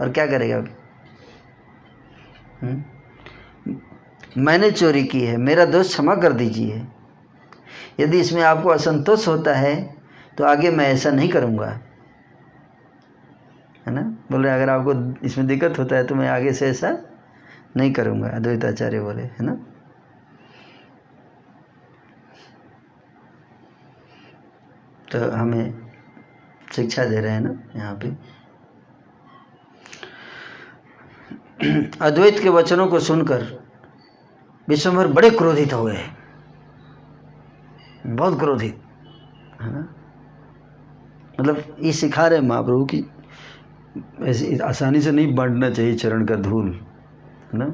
S1: और क्या करेगा? मैंने चोरी की है, मेरा दोष क्षमा कर दीजिए। यदि इसमें आपको असंतोष होता है तो आगे मैं ऐसा नहीं करूँगा, है ना। बोल रहे अगर आपको इसमें दिक्कत होता है तो मैं आगे से ऐसा नहीं करूँगा, अद्वैताचार्य बोले, है ना। तो हमें शिक्षा दे रहे हैं ना यहाँ पे। अद्वैत के वचनों को सुनकर विश्वम्भर बड़े क्रोधित हो गए, बहुत क्रोधित, है ना। मतलब ये सिखा रहे महाप्रभु की ऐसे आसानी से नहीं बांटना चाहिए चरण का धूल, है ना।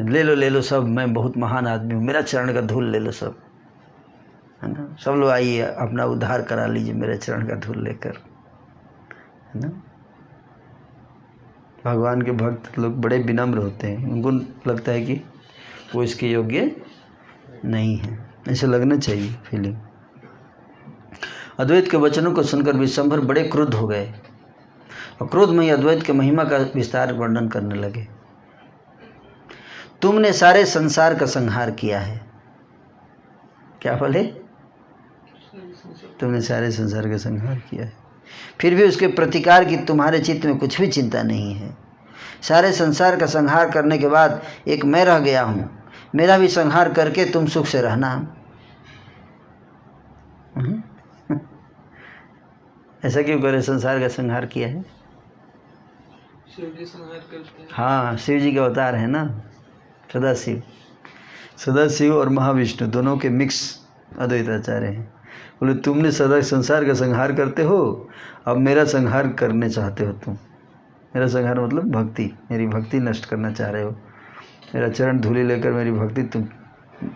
S1: ले लो सब, मैं बहुत महान आदमी हूँ, मेरा चरण का धूल ले लो सब, है ना। सब लोग आइए अपना उद्धार करा लीजिए मेरे चरण का धूल लेकर, है ना। भगवान के भक्त लोग बड़े विनम्र होते हैं, उनको लगता है कि वो इसके योग्य नहीं है, ऐसे लगना चाहिए फीलिंग। अद्वैत के वचनों को सुनकर विश्वम्भर बड़े क्रुद्ध हो गए और क्रोध में ही अद्वैत के महिमा का विस्तार वर्णन करने लगे। तुमने सारे संसार का संहार किया है। क्या बोले? तुमने सारे संसार का संहार किया है, फिर भी उसके प्रतिकार की तुम्हारे चित्त में कुछ भी चिंता नहीं है। सारे संसार का संहार करने के बाद एक मैं रह गया हूँ, मेरा भी संहार करके तुम सुख से रहना। ऐसा क्यों करे? संसार का संहार किया है।
S2: शिव जी संहार करते हैं।
S1: हाँ, शिव जी के अवतार है ना, सदाशिव और महाविष्णु दोनों के मिक्स अद्वैताचार्य हैं। बोले तुमने सदा संसार का संहार करते हो, अब मेरा संहार करने चाहते हो तुम। मेरा संहार मतलब भक्ति, मेरी भक्ति नष्ट करना चाह रहे हो, मेरा चरण धूलि लेकर मेरी भक्ति तुम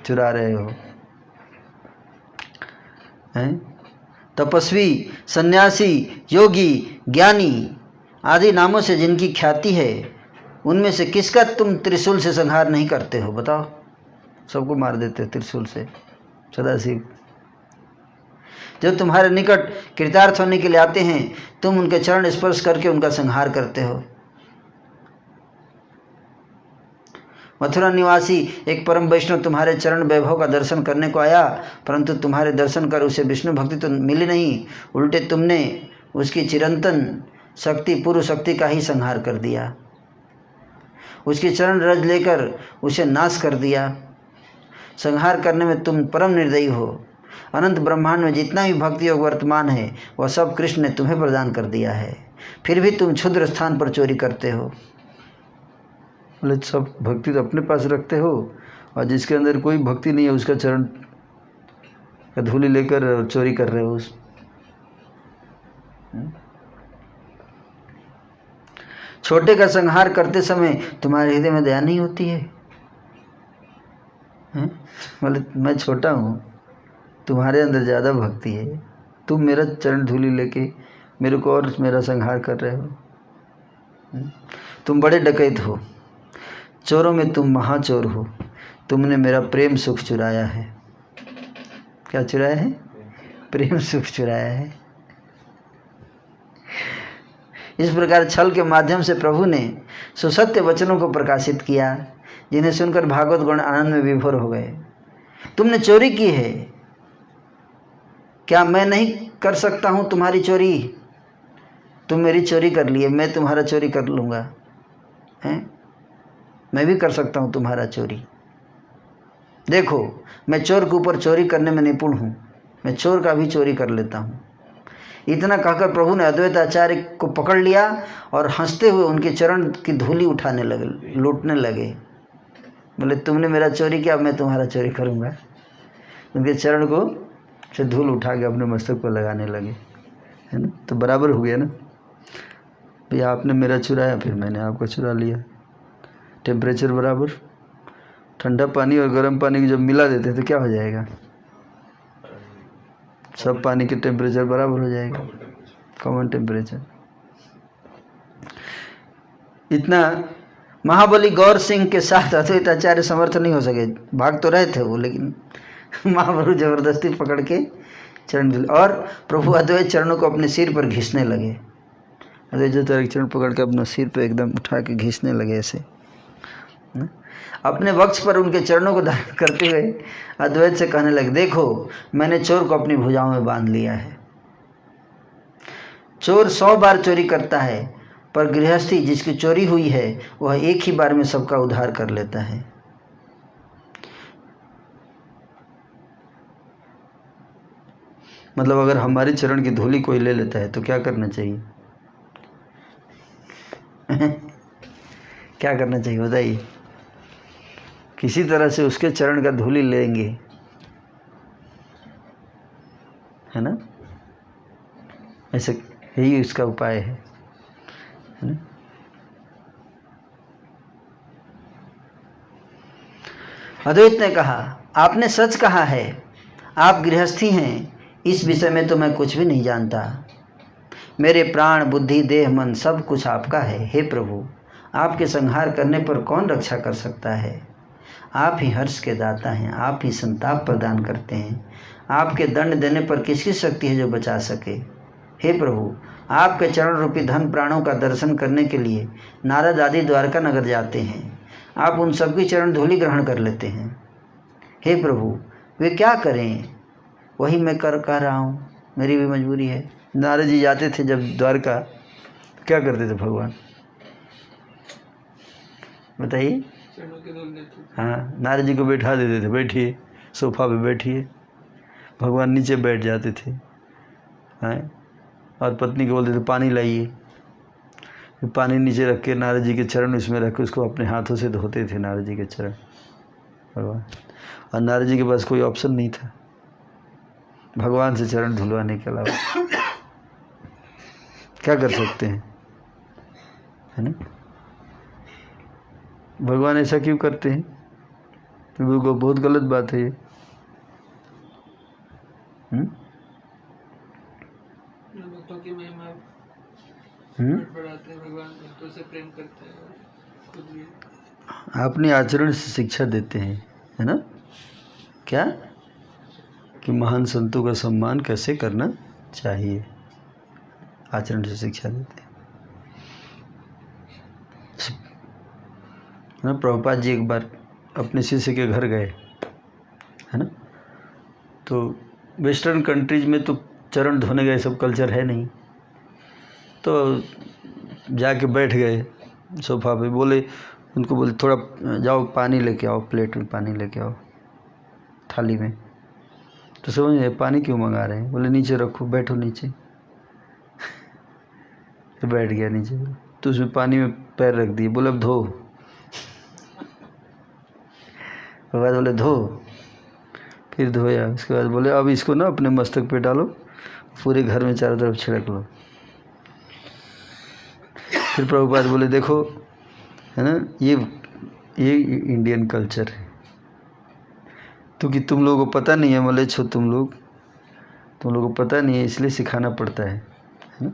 S1: चुरा रहे हो, हैं। तपस्वी, सन्यासी, योगी, ज्ञानी आदि नामों से जिनकी ख्याति है, उनमें से किसका तुम त्रिशूल से संहार नहीं करते हो? बताओ। सबको मार देते त्रिशूल से। सदाशिव जो तुम्हारे निकट कृतार्थ होने के लिए आते हैं, तुम उनके चरण स्पर्श करके उनका संहार करते हो। मथुरा निवासी एक परम वैष्णव तुम्हारे चरण वैभव का दर्शन करने को आया, परंतु तुम्हारे दर्शन कर उसे विष्णु भक्ति तो मिली नहीं, उल्टे तुमने उसकी चिरंतन शक्ति, पूर्व शक्ति का ही संहार कर दिया। उसकी चरण रज लेकर उसे नाश कर दिया। संहार करने में तुम परम निर्दयी हो। अनंत ब्रह्मांड में जितना भी भक्ति योग वर्तमान है, वह सब कृष्ण ने तुम्हें प्रदान कर दिया है, फिर भी तुम क्षुद्र स्थान पर चोरी करते हो। बोले सब भक्ति तो अपने पास रखते हो, और जिसके अंदर कोई भक्ति नहीं है उसका चरण का धूली लेकर चोरी कर रहे हो। छोटे का संहार करते समय तुम्हारे हृदय में दया नहीं होती है? बोले मैं छोटा हूँ, तुम्हारे अंदर ज़्यादा भक्ति है, तुम मेरा चरण धूली लेके मेरे को और मेरा संहार कर रहे हो। तुम बड़े डकैत हो, चोरों में तुम महाचोर हो, तुमने मेरा प्रेम सुख चुराया है। क्या चुराया है? प्रेम सुख चुराया है। इस प्रकार छल के माध्यम से प्रभु ने सुसत्य वचनों को प्रकाशित किया, जिन्हें सुनकर भागवत गण आनंद में विभोर हो गए। तुमने चोरी की है, क्या मैं नहीं कर सकता हूँ तुम्हारी चोरी? तुम मेरी चोरी कर लिए, मैं तुम्हारा चोरी कर लूँगा, हैं? मैं भी कर सकता हूँ तुम्हारा चोरी। देखो, मैं चोर के ऊपर चोरी करने में निपुण हूँ, मैं चोर का भी चोरी कर लेता हूँ। इतना कहकर प्रभु ने अद्वैत आचार्य को पकड़ लिया और हंसते हुए उनके चरण की धूली उठाने लगे, लूटने लगे। बोले तुमने मेरा चोरी किया, मैं तुम्हारा चोरी करूँगा। उनके चरण को से धूल उठा के अपने मस्तक पर लगाने लगे, है ना। तो बराबर हो गया ना भैया, आपने मेरा चुराया, फिर मैंने आपका चुरा लिया। टेम्परेचर बराबर। ठंडा पानी और गर्म पानी की जब मिला देते तो क्या हो जाएगा? सब पानी के टेम्परेचर बराबर हो जाएगा, कॉमन टेम्परेचर। इतना महाबली गौर सिंह के साथ अद्वैत आचार्य समर्थ नहीं हो सके। भाग तो रहे थे वो, लेकिन महाप्रभु जबरदस्ती पकड़ के चरण, और प्रभु अद्वैत चरणों को अपने सिर पर घिसने लगे। अद्वैत आचार्य चरण पकड़ के अपना सिर पर एकदम उठा के घिसने लगे ऐसे। अपने वक्ष पर उनके चरणों को धारण करते हुए अद्वैत से कहने लगे, देखो मैंने चोर को अपनी भुजाओं में बांध लिया है। चोर 100 बार चोरी करता है, पर गृहस्थी जिसकी चोरी हुई है वह एक ही बार में सबका उद्धार कर लेता है। मतलब अगर हमारी चरण की धूली कोई ले लेता है तो क्या करना चाहिए? क्या करना चाहिए बताइए? किसी तरह से उसके चरण का धूली लेंगे, है ना। ऐसे यही इसका उपाय है ना? अद्वैत ने कहा, आपने सच कहा है, आप गृहस्थी हैं, इस विषय में तो मैं कुछ भी नहीं जानता। मेरे प्राण, बुद्धि, देह, मन सब कुछ आपका है। हे प्रभु, आपके संहार करने पर कौन रक्षा कर सकता है? आप ही हर्ष के दाता हैं, आप ही संताप प्रदान करते हैं। आपके दंड देने पर किसकी शक्ति है जो बचा सके? हे प्रभु, आपके चरण रूपी धन प्राणों का दर्शन करने के लिए नारद आदि द्वारका नगर जाते हैं। आप उन सबकी चरण धूलि ग्रहण कर लेते हैं। हे प्रभु, वे क्या करें? वही मैं कह रहा हूँ, मेरी भी मजबूरी है। नारद जी जाते थे जब द्वारका, क्या करते थे भगवान बताइए? हाँ, नारद जी को बैठा देते थे, बैठिए सोफा पे बैठिए। भगवान नीचे बैठ जाते थे, हाँ, और पत्नी को बोलते थे पानी लाइए। फिर पानी नीचे रख के नारद जी के चरण उसमें रख के उसको अपने हाथों से धोते थे नारद जी के चरण भगवान। और नारद जी के पास कोई ऑप्शन नहीं था भगवान से चरण धुलवाने के अलावा। क्या कर सकते हैं, है ना। भगवान ऐसा क्यों करते हैं? तो बहुत गलत बात है ये।
S2: बढ़ाते हैं, भगवान भक्तों से प्रेम करते हैं और खुद भी
S1: अपने आचरण से शिक्षा देते हैं, है ना? क्या कि महान संतों का सम्मान कैसे करना चाहिए, आचरण से शिक्षा देते हैं ना। प्रभुपाद जी एक बार अपने शिष्य के घर गए, है ना? तो वेस्टर्न कंट्रीज में तो चरण धोने का सब कल्चर है नहीं, तो जाके बैठ गए सोफा पे। बोले उनको, बोले थोड़ा जाओ पानी लेके आओ, प्लेट में पानी लेके आओ, थाली में। तो समझ गए पानी क्यों मंगा रहे हैं। बोले नीचे रखो, बैठो नीचे। तो बैठ गया नीचे, तो उसमें पानी में पैर रख दिए। बोले अब धो। बाद बोले धो, फिर धोया। उसके बाद बोले अब इसको ना अपने मस्तक पे डालो, पूरे घर में चारों तरफ छिड़क लो। फिर प्रभुपाद बोले देखो, है ना, ये इंडियन कल्चर है, क्योंकि तुम लोगों को पता नहीं है, मलेच्छ हो तुम लोगों को पता नहीं है, इसलिए सिखाना पड़ता है ना।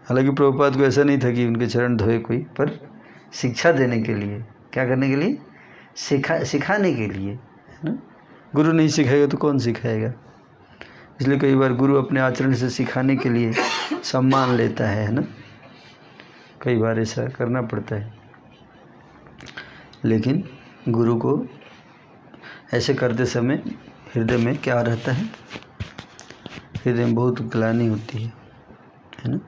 S1: हालांकि प्रभुपाद को ऐसा नहीं था कि उनके चरण धोए कोई, पर शिक्षा देने के लिए, क्या करने के लिए, सिखाने के लिए, है ना। गुरु नहीं सिखाएगा तो कौन सिखाएगा। इसलिए कई बार गुरु अपने आचरण से सिखाने के लिए सम्मान लेता है ना। कई बार ऐसा करना पड़ता है, लेकिन गुरु को ऐसे करते समय हृदय में क्या रहता है, हृदय में बहुत ग्लानि होती है ना।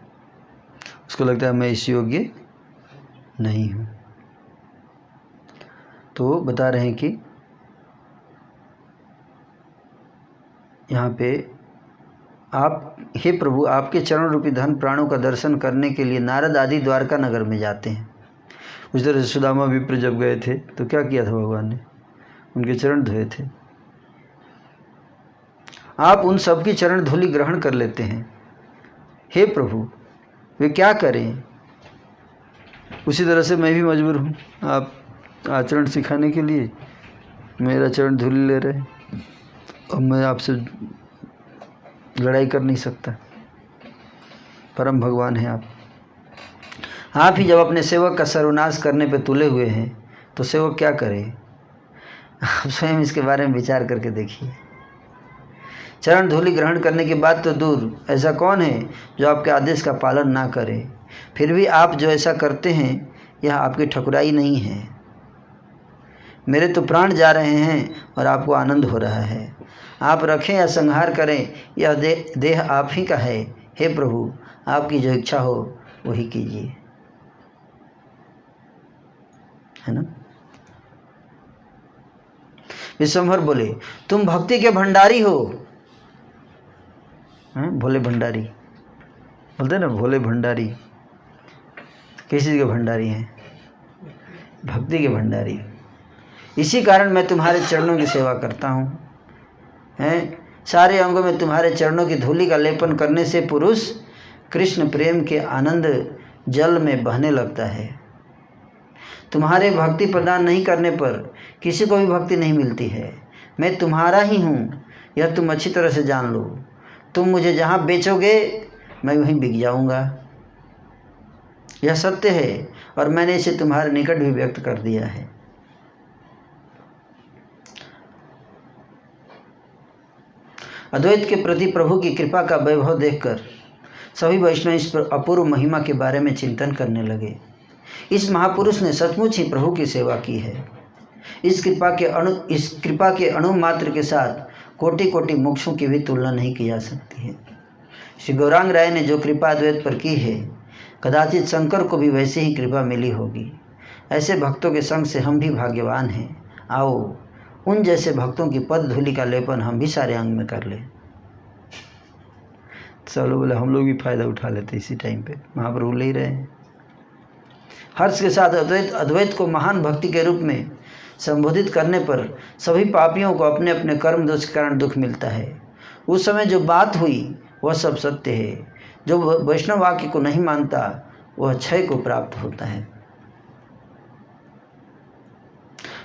S1: उसको लगता है मैं इस योग्य नहीं हूँ। तो बता रहे हैं कि यहाँ पे आप, हे प्रभु, आपके चरण रूपी धन प्राणों का दर्शन करने के लिए नारद आदि द्वारका नगर में जाते हैं। उस तरह से सुदामा विप्र जब गए थे तो क्या किया था भगवान ने, उनके चरण धोए थे। आप उन सब की चरण धूलि ग्रहण कर लेते हैं। हे प्रभु, वे क्या करें। उसी तरह से मैं भी मजबूर हूँ, आप आचरण सिखाने के लिए मेरा चरण धूलि ले रहे हैं, और मैं आपसे लड़ाई कर नहीं सकता। परम भगवान हैं आप ही जब अपने सेवक का सर्वनाश करने पे तुले हुए हैं तो सेवक क्या करे। आप स्वयं इसके बारे में विचार करके देखिए। चरण धूलि ग्रहण करने के बाद तो दूर, ऐसा कौन है जो आपके आदेश का पालन ना करे। फिर भी आप जो ऐसा करते हैं यह आपकी ठकुराई नहीं है। मेरे तो प्राण जा रहे हैं और आपको आनंद हो रहा है। आप रखें या संहार करें, यह देह आप ही का है। हे प्रभु, आपकी जो इच्छा हो वही कीजिए, है ना। विश्वम्भर बोले तुम भक्ति के भंडारी हो। भोले भंडारी बोलते ना, भोले भंडारी। किस चीज़ के भंडारी हैं, भक्ति के भंडारी। इसी कारण मैं तुम्हारे चरणों की सेवा करता हूँ। सारे अंगों में तुम्हारे चरणों की धूलि का लेपन करने से पुरुष कृष्ण प्रेम के आनंद जल में बहने लगता है। तुम्हारे भक्ति प्रदान नहीं करने पर किसी को भी भक्ति नहीं मिलती है। मैं तुम्हारा ही हूँ, यह तुम अच्छी तरह से जान लो। तुम मुझे जहाँ बेचोगे मैं वहीं बिक जाऊँगा। यह सत्य है और मैंने इसे तुम्हारे निकट भी व्यक्त कर दिया है। अद्वैत के प्रति प्रभु की कृपा का वैभव देखकर सभी वैष्णव इस अपूर्व महिमा के बारे में चिंतन करने लगे। इस महापुरुष ने सचमुच ही प्रभु की सेवा की है। इस कृपा के अणु मात्र के साथ कोटि कोटि मोक्षों की भी तुलना नहीं की जा सकती है। श्री गौरांग राय ने जो कृपा अद्वैत पर की है, कदाचित शंकर को भी वैसे ही कृपा मिली होगी। ऐसे भक्तों के संग से हम भी भाग्यवान हैं। आओ उन जैसे भक्तों की पद धूलि का लेपन हम भी सारे अंग में कर लें। चलो बोले हम लोग भी फायदा उठा लेते इसी टाइम पे, महाप्रभु ले ही रहे हैं। हर्ष के साथ अद्वैत को महान भक्ति के रूप में संबोधित करने पर सभी पापियों को अपने अपने कर्म दोष के कारण दुख मिलता है। उस समय जो बात हुई वह सब सत्य है। जो वैष्णव वाक्य को नहीं मानता वह क्षय को प्राप्त होता है।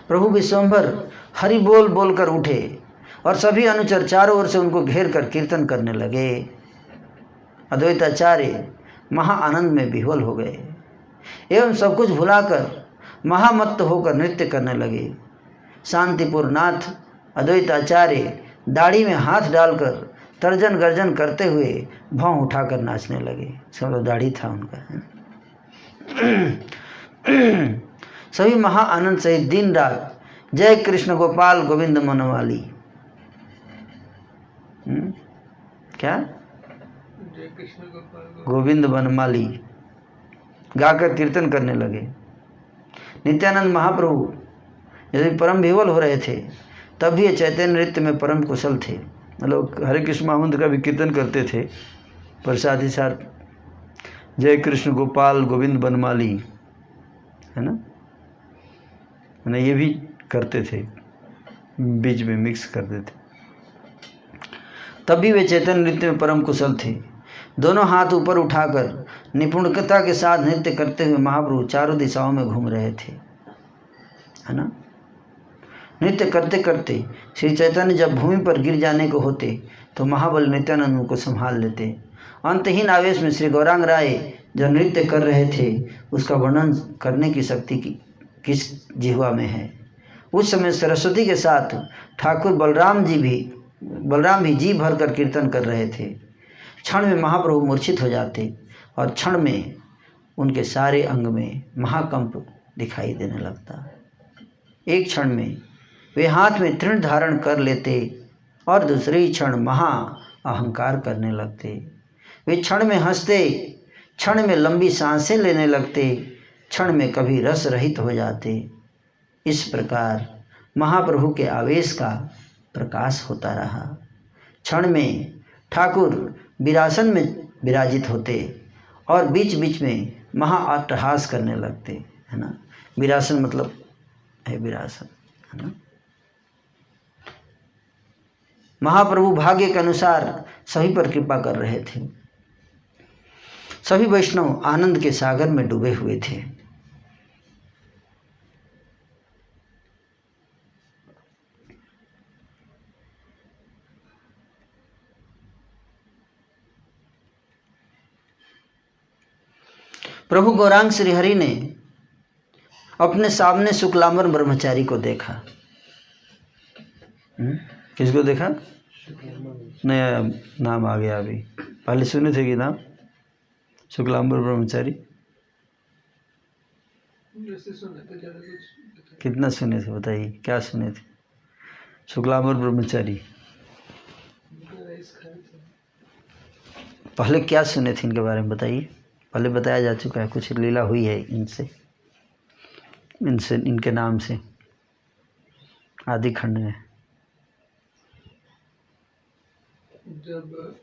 S1: प्रभु विश्वम्भर हरि बोल बोलकर उठे और सभी अनुचर चारों ओर से उनको घेर कर कीर्तन करने लगे। अद्वैताचार्य महा आनंद में विह्वल हो गए एवं सब कुछ भुलाकर महामत्त होकर नृत्य करने लगे। शांतिपुर नाथ अद्वैताचार्य दाढ़ी में हाथ डालकर तर्जन गर्जन करते हुए भौं उठाकर नाचने लगे। सब दाढ़ी था उनका। सभी महा आनंद सहित दिन रात जय कृष्ण गोपाल गोविंद मनवाली, क्या
S2: जय कृष्ण गोपाल
S1: गोविंद बनमाली गाकर कीर्तन करने लगे। नित्यानंद महाप्रभु यदि परम विह्वल हो रहे थे तब भी ये चैतन्य नृत्य में परम कुशल थे। मतलब हरे कृष्ण महामंत्र का भी कीर्तन करते थे, पर साथ ही साथ जय कृष्ण गोपाल गोविंद बनमाली, है ना, ये भी करते थे, बीच में मिक्स करते थे। तब भी वे चैतन्य नृत्य में परम कुशल थे। दोनों हाथ ऊपर उठाकर निपुणता के साथ नृत्य करते हुए महाप्रभु चारों दिशाओं में घूम रहे थे, है ना। नृत्य करते करते श्री चैतन्य जब भूमि पर गिर जाने को होते तो महाबल नित्यानंद उनको संभाल लेते। अंतहीन आवेश में श्री गौरांग राय जो नृत्य कर रहे थे उसका वर्णन करने की शक्ति किस जिह्वा में है। उस समय सरस्वती के साथ ठाकुर बलराम भी जी भर कर कीर्तन कर रहे थे। क्षण में महाप्रभु मूर्छित हो जाते और क्षण में उनके सारे अंग में महाकंप दिखाई देने लगता। एक क्षण में वे हाथ में तृण धारण कर लेते और दूसरे ही क्षण महा अहंकार करने लगते। वे क्षण में हंसते, क्षण में लंबी सांसें लेने लगते, क्षण में कभी रस रहित हो जाते। इस प्रकार महाप्रभु के आवेश का प्रकाश होता रहा। क्षण में ठाकुर विरासन में विराजित होते और बीच बीच में महा अट्टहास करने लगते, है ना। विरासन मतलब है विरासन, है ना। महाप्रभु भाग्य के अनुसार सभी पर कृपा कर रहे थे। सभी वैष्णव आनंद के सागर में डूबे हुए थे। प्रभु गौरांग श्रीहरि ने अपने सामने शुक्लांबर ब्रह्मचारी को देखा। किसको देखा? नया नाम आ गया अभी, पहले सुने थे कि नाम शुक्लांबर ब्रह्मचारी? कितना सुने थे बताइए, क्या सुने थे? शुक्लांबर ब्रह्मचारी पहले क्या सुने थे इनके बारे में बताइए। पहले बताया जा चुका है, कुछ लीला हुई है इनसे इनके नाम से आदि खंड में।
S2: जब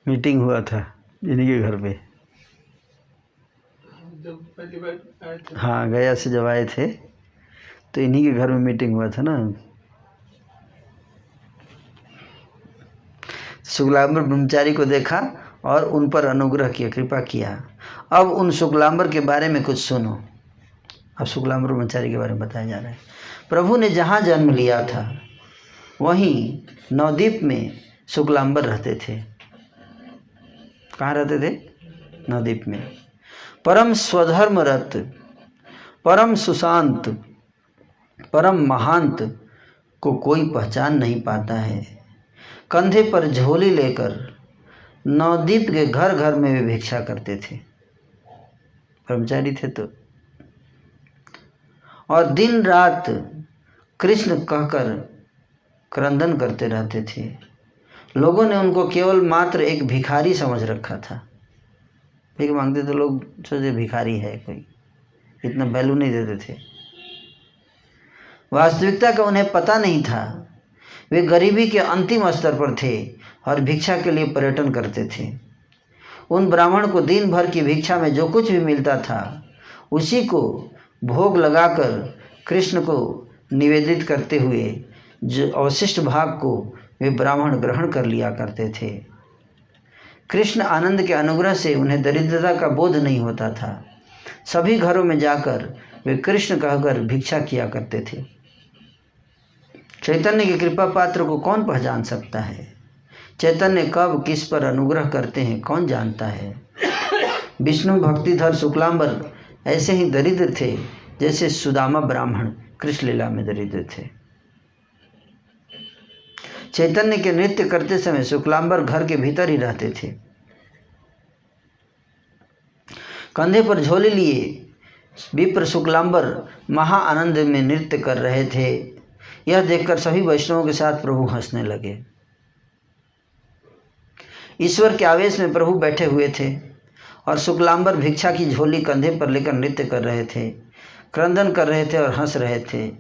S1: मीटिंग हुआ था इन्हीं के घर पे,
S2: जब पहली बार आए थे,
S1: हाँ गया से जब आए थे तो इन्हीं के घर में मीटिंग हुआ था ना। शुक्लांबर ब्रह्मचारी को देखा और उन पर अनुग्रह किया, कृपा किया। अब उन शुक्लांबर के बारे में कुछ सुनो। अब शुक्लांबर ब्रह्मचारी के बारे में बताया जा रहा है। प्रभु ने जहाँ जन्म लिया था वहीं नवद्वीप में शुक्लांबर रहते थे। कहाँ रहते थे? नवद्वीप में। परम स्वधर्मरत, परम सुशांत, परम महांत को कोई पहचान नहीं पाता है। कंधे पर झोली लेकर नवद्वीप के घर घर में वे भिक्षा करते थे। ब्रह्मचारी थे तो, और दिन रात कृष्ण कहकर क्रंदन करते रहते थे। लोगों ने उनको केवल मात्र एक भिखारी समझ रखा था। भीख मांगते तो लोग सोचे भिखारी है कोई, इतना वैल्यू नहीं देते थे। वास्तविकता का उन्हें पता नहीं था। वे गरीबी के अंतिम स्तर पर थे और भिक्षा के लिए पर्यटन करते थे। उन ब्राह्मण को दिन भर की भिक्षा में जो कुछ भी मिलता था उसी को भोग लगाकर कृष्ण को निवेदित करते हुए जो अवशिष्ट भाग को वे ब्राह्मण ग्रहण कर लिया करते थे। कृष्ण आनंद के अनुग्रह से उन्हें दरिद्रता का बोध नहीं होता था। सभी घरों में जाकर वे कृष्ण कहकर भिक्षा किया करते थे। चैतन्य के कृपा पात्र को कौन पहचान सकता है? चैतन्य कब किस पर अनुग्रह करते हैं कौन जानता है? विष्णु भक्तिधर शुक्लांबर ऐसे ही दरिद्र थे जैसे सुदामा ब्राह्मण कृष्ण लीला में दरिद्र थे। चैतन्य के नृत्य करते समय शुक्लांबर घर के भीतर ही रहते थे। कंधे पर झोली लिए विप्र शुक्लांबर महा आनंद में नृत्य कर रहे थे। यह देखकर सभी वैष्णवों के साथ प्रभु हंसने लगे। ईश्वर के आवेश में प्रभु बैठे हुए थे और शुक्लांबर भिक्षा की झोली कंधे पर लेकर नृत्य कर रहे थे, क्रंदन कर रहे थे और हंस रहे थे।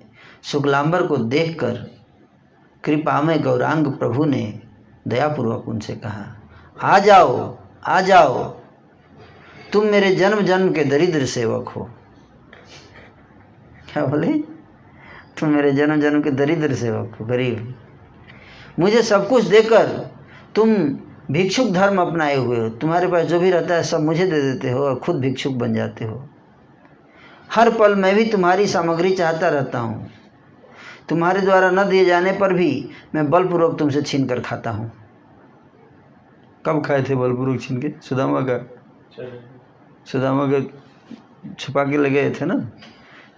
S1: शुक्लांबर को देखकर कृपामय गौरांग प्रभु ने दयापूर्वक उनसे कहा, आ जाओ आ जाओ, तुम मेरे जन्म जन्म के दरिद्र सेवक हो। क्या बोले? तुम मेरे जन्म जन्म के दरिद्र सेवक हो, गरीब। मुझे सब कुछ देकर तुम भिक्षुक धर्म अपनाए हुए हो। तुम्हारे पास जो भी रहता है सब मुझे दे देते हो और खुद भिक्षुक बन जाते हो। हर पल मैं भी तुम्हारी सामग्री चाहता रहता हूँ। तुम्हारे द्वारा न दिए जाने पर भी मैं बलपूर्वक तुमसे छीन कर खाता हूँ। कब खाए थे बलपूर्वक छीन के? सुदामा का छुपा के ले गए थे ना,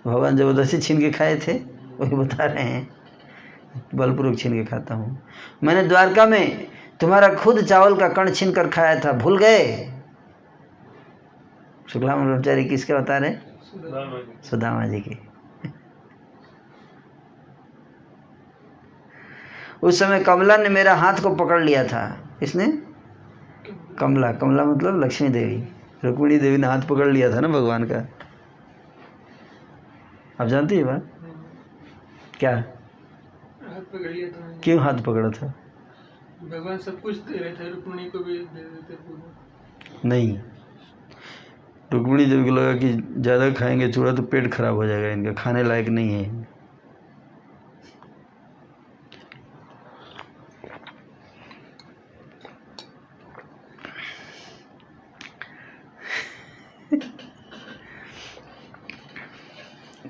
S1: भगवान जबरदस्ती छीन के खाए थे, वही बता रहे हैं बलपूर्वक छीन के खाता हूँ। मैंने द्वारका में तुम्हारा खुद चावल का कण छीन कर खाया था, भूल गए? शुक्लांबर ब्रह्मचारी किसके बता रहे? सुदामा जी की। उस समय कमला ने मेरा हाथ को पकड़ लिया था। इसने कमला मतलब लक्ष्मी देवी, रुक्मिणी देवी ने हाथ पकड़ लिया था ना भगवान का। आप जानती है बात? क्या
S2: हाथ पकड़ लिया था?
S1: क्यों हाथ पकड़ा था?
S2: भगवान सब कुछ दे रहे थे, रुक्मिणी को भी दे देते पूरा।
S1: नहीं, रुक्मिणी देवी को लगा कि ज़्यादा खाएंगे चूड़ा तो पेट खराब हो जाएगा, इनका खाने लायक नहीं है।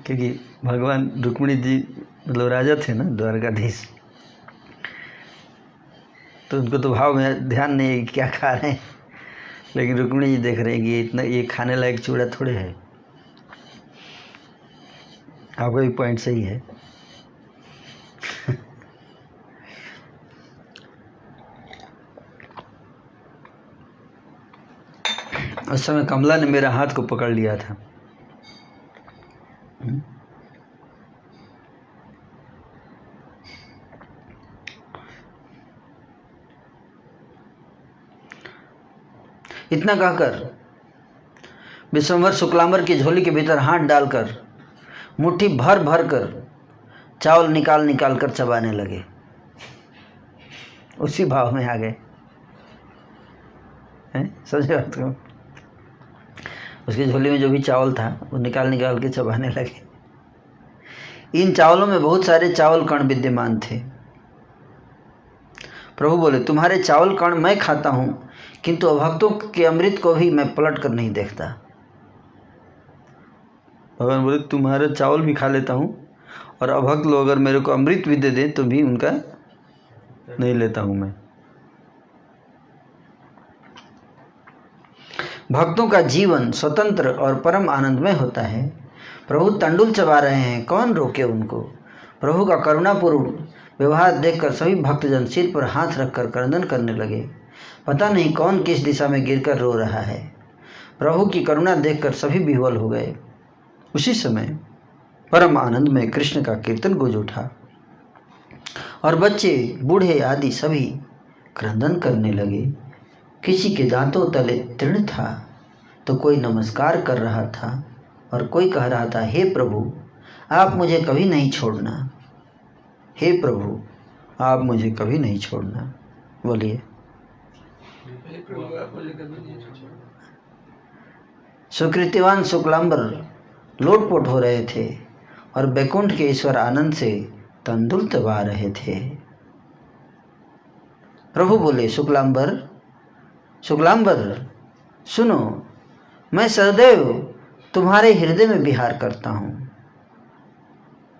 S1: क्योंकि भगवान रुक्मिणी जी मतलब राजा थे ना, द्वारकाधीश, तो उनको तो भाव में ध्यान नहीं है कि क्या खा रहे हैं, लेकिन रुक्मिणी जी देख रहे हैं कि इतना ये खाने लायक चूड़ा थोड़े है। आपका भी पॉइंट सही है। उस समय कमला ने मेरा हाथ को पकड़ लिया था। इतना कहकर विश्वम्भर शुक्लांबर की झोली के भीतर हाथ डालकर मुट्ठी भर भर कर चावल निकाल कर चबाने लगे। उसी भाव में आ गए हैं, समझे बात को? उसकी झोली में जो भी चावल था वो निकाल के चबाने लगे। इन चावलों में बहुत सारे चावल कण विद्यमान थे। प्रभु बोले, तुम्हारे चावल कण मैं खाता हूँ, किंतु अभक्तों के अमृत को भी मैं पलट कर नहीं देखता। भगवान बोले, तुम्हारे चावल भी खा लेता हूँ और अभक्त लोग अगर मेरे को अमृत भी दे दें तो भी उनका नहीं लेता हूँ मैं। भक्तों का जीवन स्वतंत्र और परम आनंदमय होता है। प्रभु तंडुल चबा रहे हैं, कौन रोके उनको? प्रभु का करुणापूर्ण व्यवहार देखकर सभी भक्तजन सिर पर हाथ रखकर क्रंदन करने लगे। पता नहीं कौन किस दिशा में गिरकर रो रहा है। प्रभु की करुणा देखकर सभी विह्वल हो गए। उसी समय परम आनंद में कृष्ण का कीर्तन गूंज उठा और बच्चे बूढ़े आदि सभी क्रंदन करने लगे। किसी के दांतों तले तृण था तो कोई नमस्कार कर रहा था और कोई कह रहा था, हे प्रभु आप मुझे कभी नहीं छोड़ना, हे प्रभु आप मुझे कभी नहीं छोड़ना। बोलिए, सुकृतिवान शुक्लांबर लोटपोट हो रहे थे और बैकुंठ के ईश्वर आनंद से तंदुल दबा रहे थे। प्रभु बोले, शुक्लांबर सुनो, मैं सदैव तुम्हारे हृदय में विहार करता हूँ।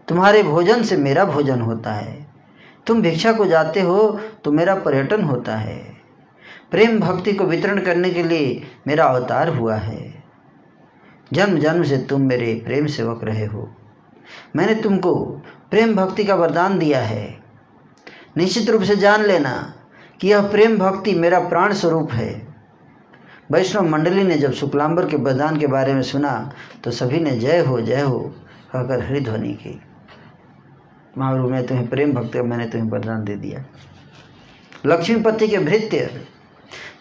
S1: तुम्हारे भोजन से मेरा भोजन होता है, तुम भिक्षा को जाते हो तो मेरा पर्यटन होता है, प्रेम भक्ति को वितरण करने के लिए मेरा अवतार हुआ है। जन्म जन्म से तुम मेरे प्रेम सेवक रहे हो, मैंने तुमको प्रेम भक्ति का वरदान दिया है। निश्चित रूप से जान लेना कि यह प्रेम भक्ति मेरा प्राण स्वरूप है। वैष्णव मंडली ने जब शुक्लांबर के वरदान के बारे में सुना तो सभी ने जय हो कहकर हरिध्वनि की। महाप्रभु, मैं तुम्हें प्रेम भक्ति का मैंने तुम्हें वरदान दे दिया। लक्ष्मीपति के भृत्य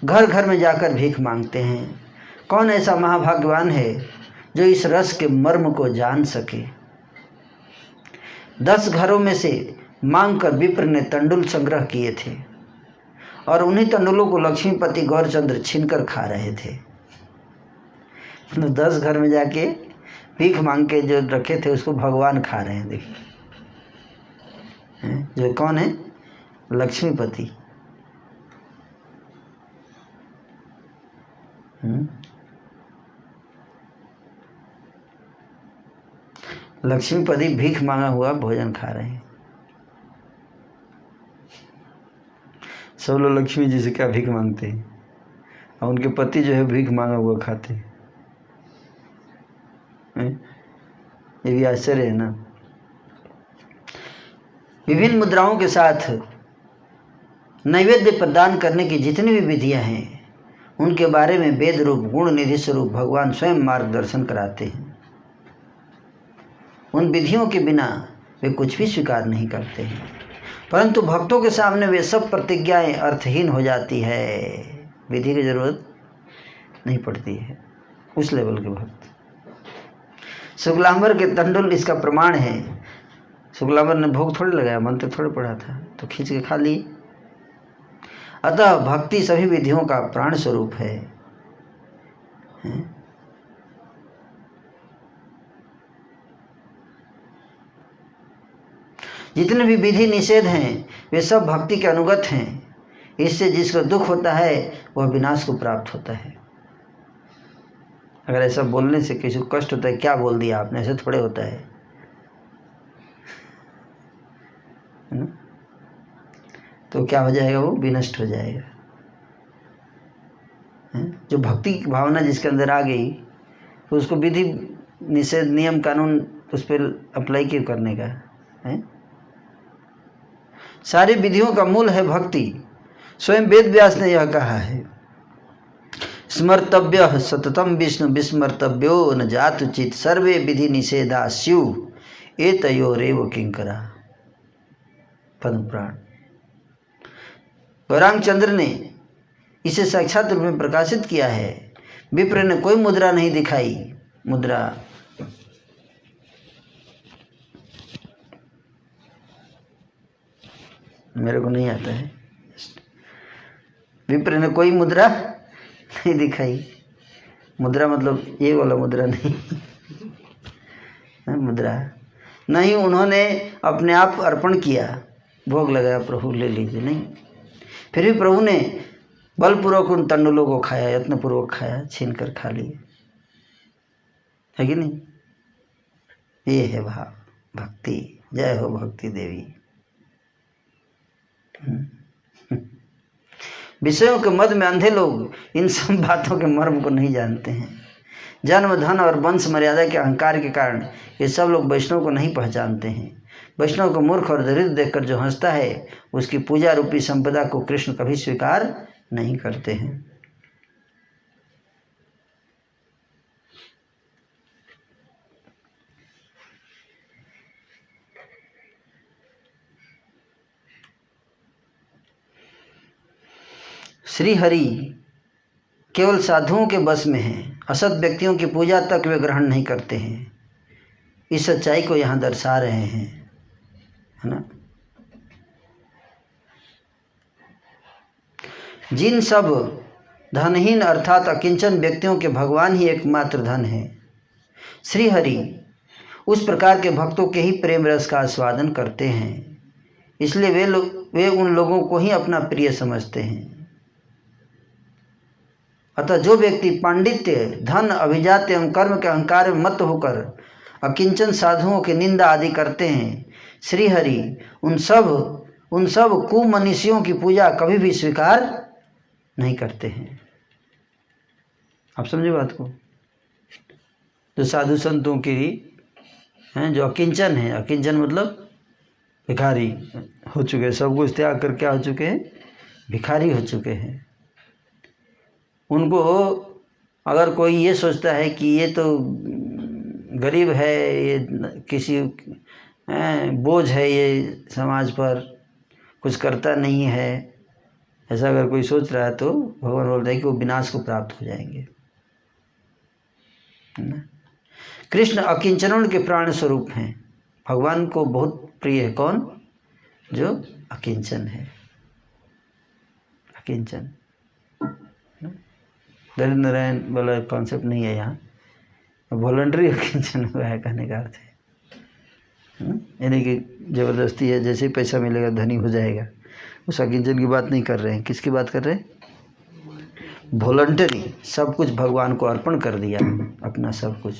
S1: घर घर में जाकर भीख मांगते हैं। कौन ऐसा महाभाग्यवान है जो इस रस के मर्म को जान सके। 10 घरों में से मांगकर विप्र ने तंडुल संग्रह किए थे और उन्हीं तंडुलों को लक्ष्मीपति गौरचंद्र छीनकर खा रहे थे। 10 घर में जाके भीख मांग के जो रखे थे उसको भगवान खा रहे हैं। देखिए जो कौन है, लक्ष्मीपति। लक्ष्मीपति भीख मांगा हुआ भोजन खा रहे हैं। सब लोग लक्ष्मी जी से क्या भीख मांगते हैं और उनके पति जो है भीख मांगा हुआ खाते हैं। ये भी आश्चर्य है ना। विभिन्न मुद्राओं के साथ नैवेद्य प्रदान करने की जितनी भी विधियां हैं उनके बारे में वेद रूप गुण निधि स्वरूप भगवान स्वयं मार्गदर्शन कराते हैं। उन विधियों के बिना वे कुछ भी स्वीकार नहीं करते हैं, परंतु भक्तों के सामने वे सब प्रतिज्ञाएं अर्थहीन हो जाती है। विधि की जरूरत नहीं पड़ती है उस लेवल के भक्त। शुक्लांबर के तंडुल इसका प्रमाण है। शुक्लांबर ने भोग थोड़े लगाया, मंत्र थोड़े पढ़ा था, तो खींच के खा ली। अतः भक्ति सभी विधियों का प्राण स्वरूप है। जितने भी विधि निषेध हैं वे सब भक्ति के अनुगत हैं। इससे जिसको दुख होता है वह विनाश को प्राप्त होता है। अगर ऐसा बोलने से किसी को कष्ट होता है, क्या बोल दिया आपने, ऐसे थोड़े होता है ना? तो क्या हो जाएगा, वो विनष्ट हो जाएगा। जो भक्ति की भावना जिसके अंदर आ गई तो उसको विधि निषेध नियम कानून उस पर अप्लाई क्यों करने का है। सारी विधियों का मूल है भक्ति। स्वयं वेद व्यास ने यह कहा है, स्मर्तव्य सततम विष्णु विस्मर्तव्यो न जातुचित सर्वे विधि निषेधा स्यु एतयोरेव किंकरा। पद्मपुराण। गौरांगचंद्र ने इसे साक्षात रूप में प्रकाशित किया है। विप्र ने कोई मुद्रा नहीं दिखाई। मुद्रा मेरे को नहीं आता है। विप्र ने कोई मुद्रा नहीं दिखाई। मुद्रा मतलब ये वाला मुद्रा नहीं मुद्रा नहीं। उन्होंने अपने आप अर्पण किया, भोग लगाया, प्रभु ले लीजिए, नहीं। फिर भी प्रभु ने बलपूर्वक उन तंडुलों को खाया, यत्नपूर्वक खाया, छीन कर खा लिए, है कि नहीं। ये है भाव भक्ति। जय हो भक्ति देवी। विषयों के मद में अंधे लोग इन सब बातों के मर्म को नहीं जानते हैं। जन्म धन और वंश मर्यादा के अहंकार के कारण ये सब लोग वैष्णव को नहीं पहचानते हैं। वैष्णव को मूर्ख और दरिद्र देखकर जो हंसता है उसकी पूजा रूपी संपदा को कृष्ण कभी स्वीकार नहीं करते हैं। श्री हरि केवल साधुओं के बस में हैं। असत व्यक्तियों की पूजा तक वे ग्रहण नहीं करते हैं। इस सच्चाई को यहाँ दर्शा रहे हैं, है ना। जिन सब धनहीन अर्थात अकिंचन व्यक्तियों के भगवान ही एकमात्र धन है, श्री हरि उस प्रकार के भक्तों के ही प्रेम रस का आस्वादन करते हैं। इसलिए वे उन लोगों को ही अपना प्रिय समझते हैं। अतः जो व्यक्ति पांडित्य, धन, अभिजात्य एवं कर्म के अहंकार में मत होकर अकिंचन साधुओं की निंदा आदि करते हैं, श्रीहरि उन सब कुमनीषियों की पूजा कभी भी स्वीकार नहीं करते हैं। आप समझे बात को? जो साधु संतों की हैं, जो अकिंचन है, अकिंचन मतलब भिखारी हो चुके हैं, सब कुछ त्याग कर क्या हो चुके हैं? भिखारी हो चुके हैं। उनको अगर कोई ये सोचता है कि ये तो गरीब है, ये किसी बोझ है, ये समाज पर कुछ करता नहीं है, ऐसा अगर कोई सोच रहा है तो भगवान बोलता है कि वो विनाश को प्राप्त हो जाएंगे। कृष्ण अकिंचनों के प्राण स्वरूप हैं। भगवान को बहुत प्रिय है कौन? जो अकिंचन है, अकिंचन। दरिद्र नारायण वाला कॉन्सेप्ट नहीं है यहाँ, वॉलंटरी अकिंचन हुआ है कहने का अर्थ है, यानी कि जबरदस्ती है, जैसे ही पैसा मिलेगा धनी हो जाएगा। उस अकिंचन की बात नहीं कर रहे हैं। किसकी बात कर रहे हैं? वॉलंटरी, सब कुछ भगवान को अर्पण कर दिया, अपना सब कुछ,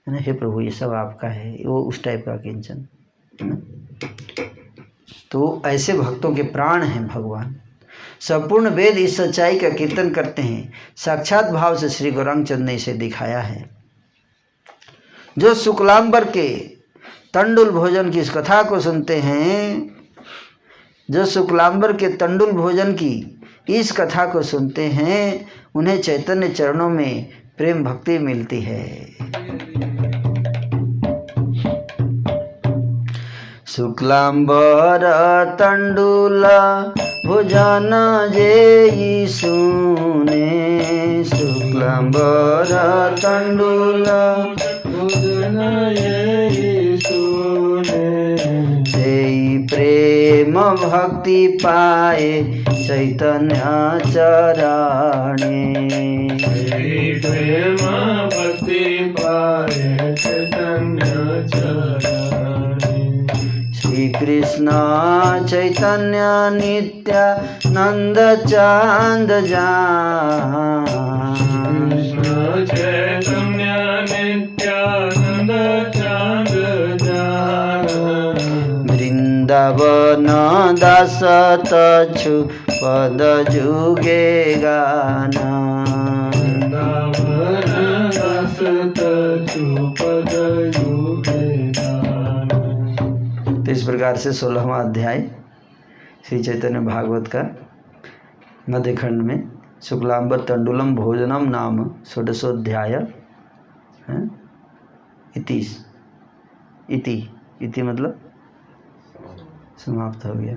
S1: है ना, हे प्रभु ये सब आपका है, वो उस टाइप का अकिंचन, है ना। तो ऐसे भक्तों के प्राण हैं भगवान। संपूर्ण वेद इस सच्चाई का कीर्तन करते हैं। साक्षात भाव से श्री गौरांगचंद ने इसे दिखाया है। जो शुक्लांबर के तंडुल भोजन की इस कथा को सुनते हैं, जो शुक्लांबर के तंडुल भोजन की इस कथा को सुनते हैं, उन्हें चैतन्य चरणों में प्रेम भक्ति मिलती है। शुक्लांबर तंडुल भोजन जे सुने, शुक्लांबर तंडुल भोजन ये सुने, प्रेम भक्ति पाए चैतन्य चरणे, प्रेम भक्ति पाए चैतन्य चरणे। श्री कृष्ण चैतन्य नित्यानंद चांद जान, कृष्ण चैतन्य नित्यानंद चांद जान, वृंदावन दास तछु पद जुगे गाना, वृंदावन दास तछु पद जुगे गाना। तो इस प्रकार से 16वां अध्याय श्री चैतन्य भागवत का मध्य खंड में शुक्लांबर तंडुलम भोजनम नाम षोडशोध्याय इति मतलब समाप्त हो गया।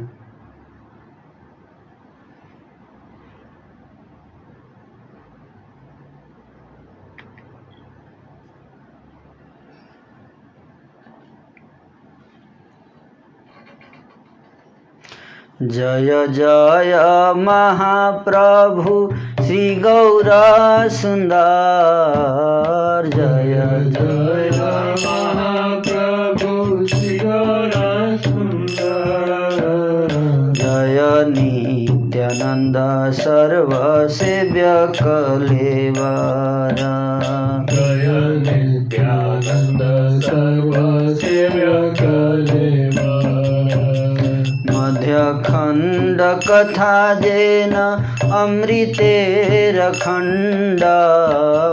S1: जय जय महाप्रभु श्री गौर सुंदर, जय जय महाप्रभु श्री गौर सुंदर, जय नित्यानंद सर्वसेव्य कलेवर, जय नित्यानंद सर्वसेव्य कलेवर। मध्यखंड कथा जेन अमृतेर खंड,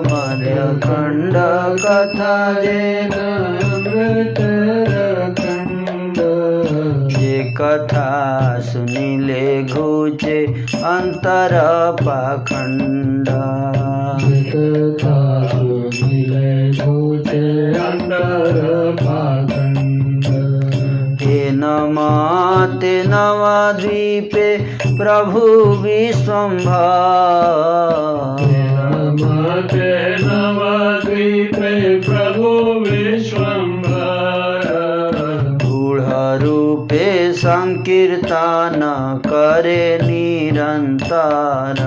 S1: मध्यखंड कथा जेन अमृतेर खंड, जे कथा सुनिले घुचे अंतर पाखंड, कथा सुनिले घुचे अंतर पाखंड। हे नमाते नवद्वीपे प्रभु विश्वम्भर, नमाते नवद्वीपे प्रभु विश्वम्भर, गूढ़ रूपे संकीर्तन करे निरंतर,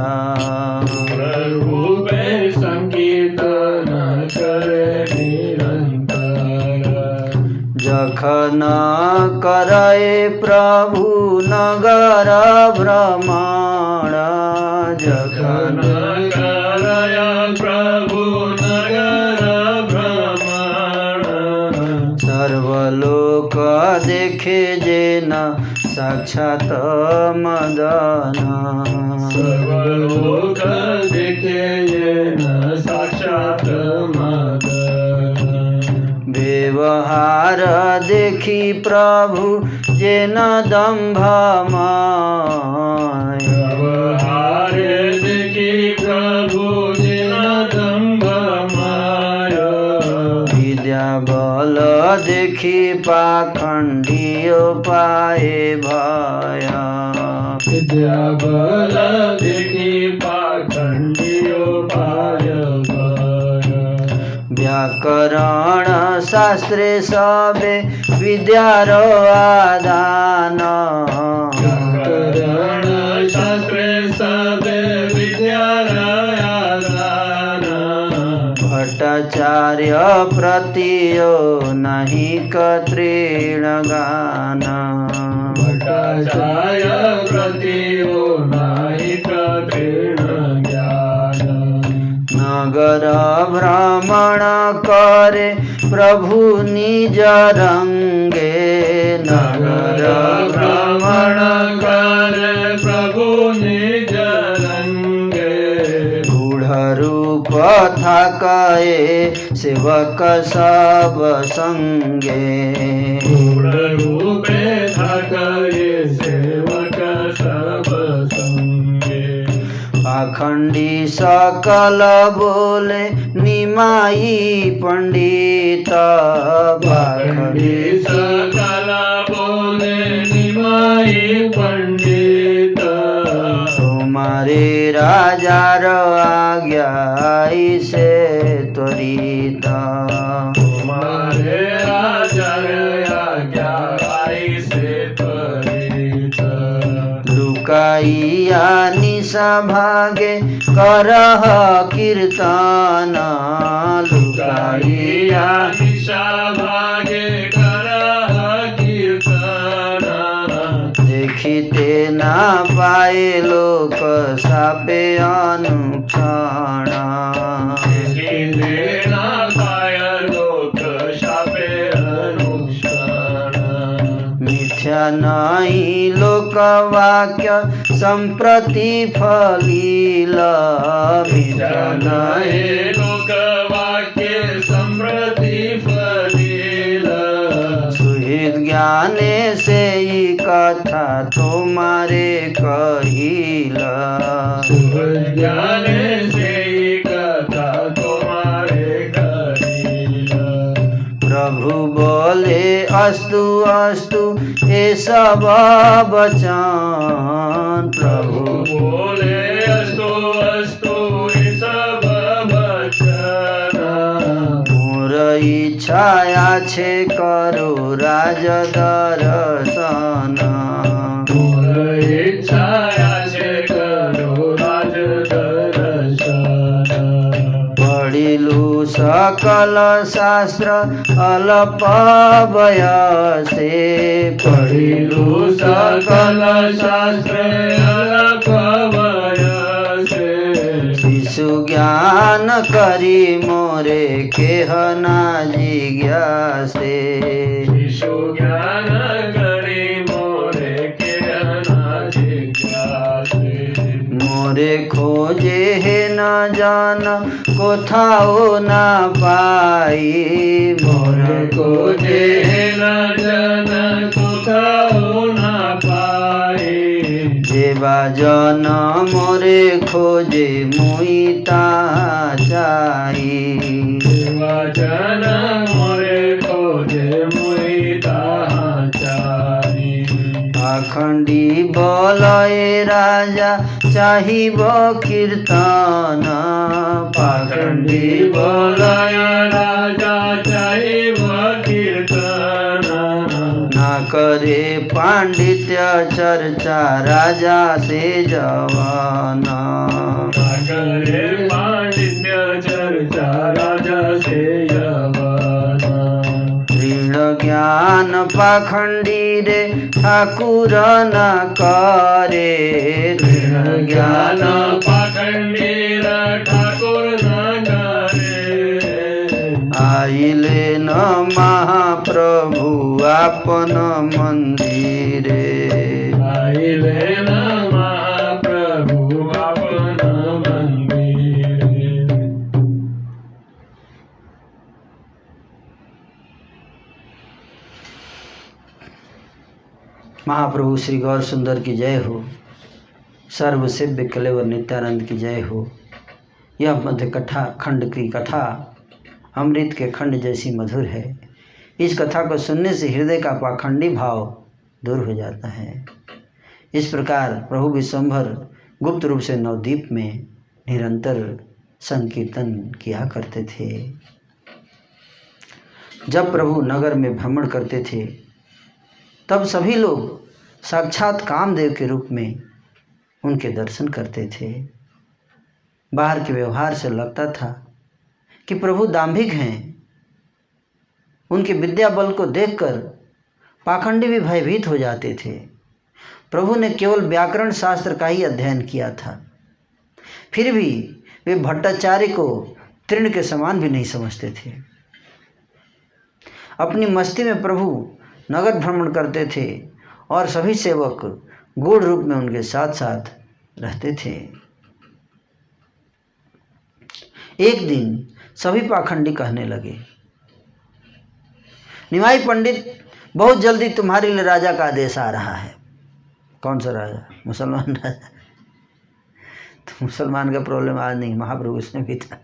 S1: रूपे संकीर्तन करे निरंतर। जखन करे प्रभु नगर भ्रमण, जखन करे प्रभु नगर भ्रमण, देखे जेन साक्षात मदन
S2: सर्वलोक देखे येन साक्षात मदन
S1: व्यवहार देखी प्रभु जेन दम्भमय
S2: व्यवहार देखी प्रभु जेन दम्भमय
S1: विद्या बल देखी पाखंडियो पाए भय
S2: विद्या बल देखी पाखंडियो पाय भय
S1: व्याकरण शास्त्रे सबे विद्यार आदान
S2: व्याकरण शास्त्रे सबे विद्यार आदान
S1: भट्टाचार्य प्रतियो नहि कतृण गान
S2: भट्टाचार्य प्रतियो नहि कतृण ज्ञान
S1: नगर भ्रमण करे प्रभु निज रंगे
S2: नगर भ्रमण करे प्रभु निज रंगे
S1: गूढ़ रूप था कहे सेवक सब संगे
S2: गूढ़ रूपे थके सेवक सब संगे
S1: पाखंडी सकल बोले निमाई पंडित
S2: पाखंडी सकल बोले निमाई पंडित
S1: तुम्हारे राजार आज्ञा से त्वरित
S2: तुम्हारे राजा आज्ञा से त्वरित
S1: लुकाइया निशा भागे करह कीर्तन लुकाइया
S2: निशा भागे करह कीर्तन
S1: देखिते ना पाए लोक सापे अनुक्षण
S2: देखिते ना पाय लोक शापे अनुक्षण
S1: मिथ्या नहीं लोक वाक्य संप्रति फलील मिथ्या नहीं
S2: जय लोक वाक्य समृद्धि फलील
S1: सुहित ज्ञाने से ही कथा तुम्हारे कहिला
S2: ज्ञाने से कथा तुम्हारे कहिला
S1: प्रभु बोले अस्तु अस्तु ये सब वचन
S2: प्रभु
S1: प्रभु
S2: बोले अस्तु अस्तु ये सब वचन
S1: मोर इच्छा छे करो राज दर्शन
S2: मोर इच्छा छे करो राज दर्शन
S1: पढ़िलु सकल शास्त्र अल्प वयसे
S2: पढ़िलु सकल शास्त्र अल्प वयसे
S1: शिशु ज्ञान करी मोरे केहना जिज्ञासे
S2: शिशु ज्ञान करी मोरे केहना जिज्ञासे
S1: मोरे खोजे हे न जान कोथाओ न पाई
S2: मोरे खोजे न जन कोथाओ न पाई
S1: जेवा जन मोरे खोजे मुई ता चाही
S2: वचन मोरे खोजे मुई ताहा चाही
S1: पाखंडी बोलए राजा चाहिब कीर्तन
S2: पाखंडी बोलय राजा चाहिब कीर्तन
S1: ना करे पांडित्य चर्चा राजा से जवान
S2: करे पांडित्य चर्चा राजा से यवन
S1: दृढ़ ज्ञान पाखंडी रे ठाकुर न करे दृढ़
S2: ज्ञान
S1: ज्ञान
S2: पाखंडी ठाकुर न करे
S1: आइले न महाप्रभु आपन मंदिरे।
S2: आइले न महाप्रभु आपन मंदिरे।
S1: महाप्रभु श्री गौर सुंदर की जय हो। सर्वसेव्य कलेवर नित्यानंद की जय हो। यह मध्य कथा खंड की कथा अमृत के खंड जैसी मधुर है। इस कथा को सुनने से हृदय का पाखंडी भाव दूर हो जाता है। इस प्रकार प्रभु विश्वंभर गुप्त रूप से नवद्वीप में निरंतर संकीर्तन किया करते थे। जब प्रभु नगर में भ्रमण करते थे तब सभी लोग साक्षात कामदेव के रूप में उनके दर्शन करते थे। बाहर के व्यवहार से लगता था कि प्रभु दाम्भिक हैं। उनके विद्या बल को देखकर पाखंडी भी भयभीत हो जाते थे। प्रभु ने केवल व्याकरण शास्त्र का ही अध्ययन किया था, फिर भी वे भट्टाचार्य को तृण के समान भी नहीं समझते थे। अपनी मस्ती में प्रभु नगर भ्रमण करते थे और सभी सेवक गूढ़ रूप में उनके साथ साथ रहते थे। एक दिन सभी पाखंडी कहने लगे, निमाई पंडित, बहुत जल्दी तुम्हारे लिए राजा का आदेश आ रहा है। कौन सा राजा? मुसलमान राजा। तो मुसलमान का प्रॉब्लम आज नहीं, महाप्रभु उसमें भी था,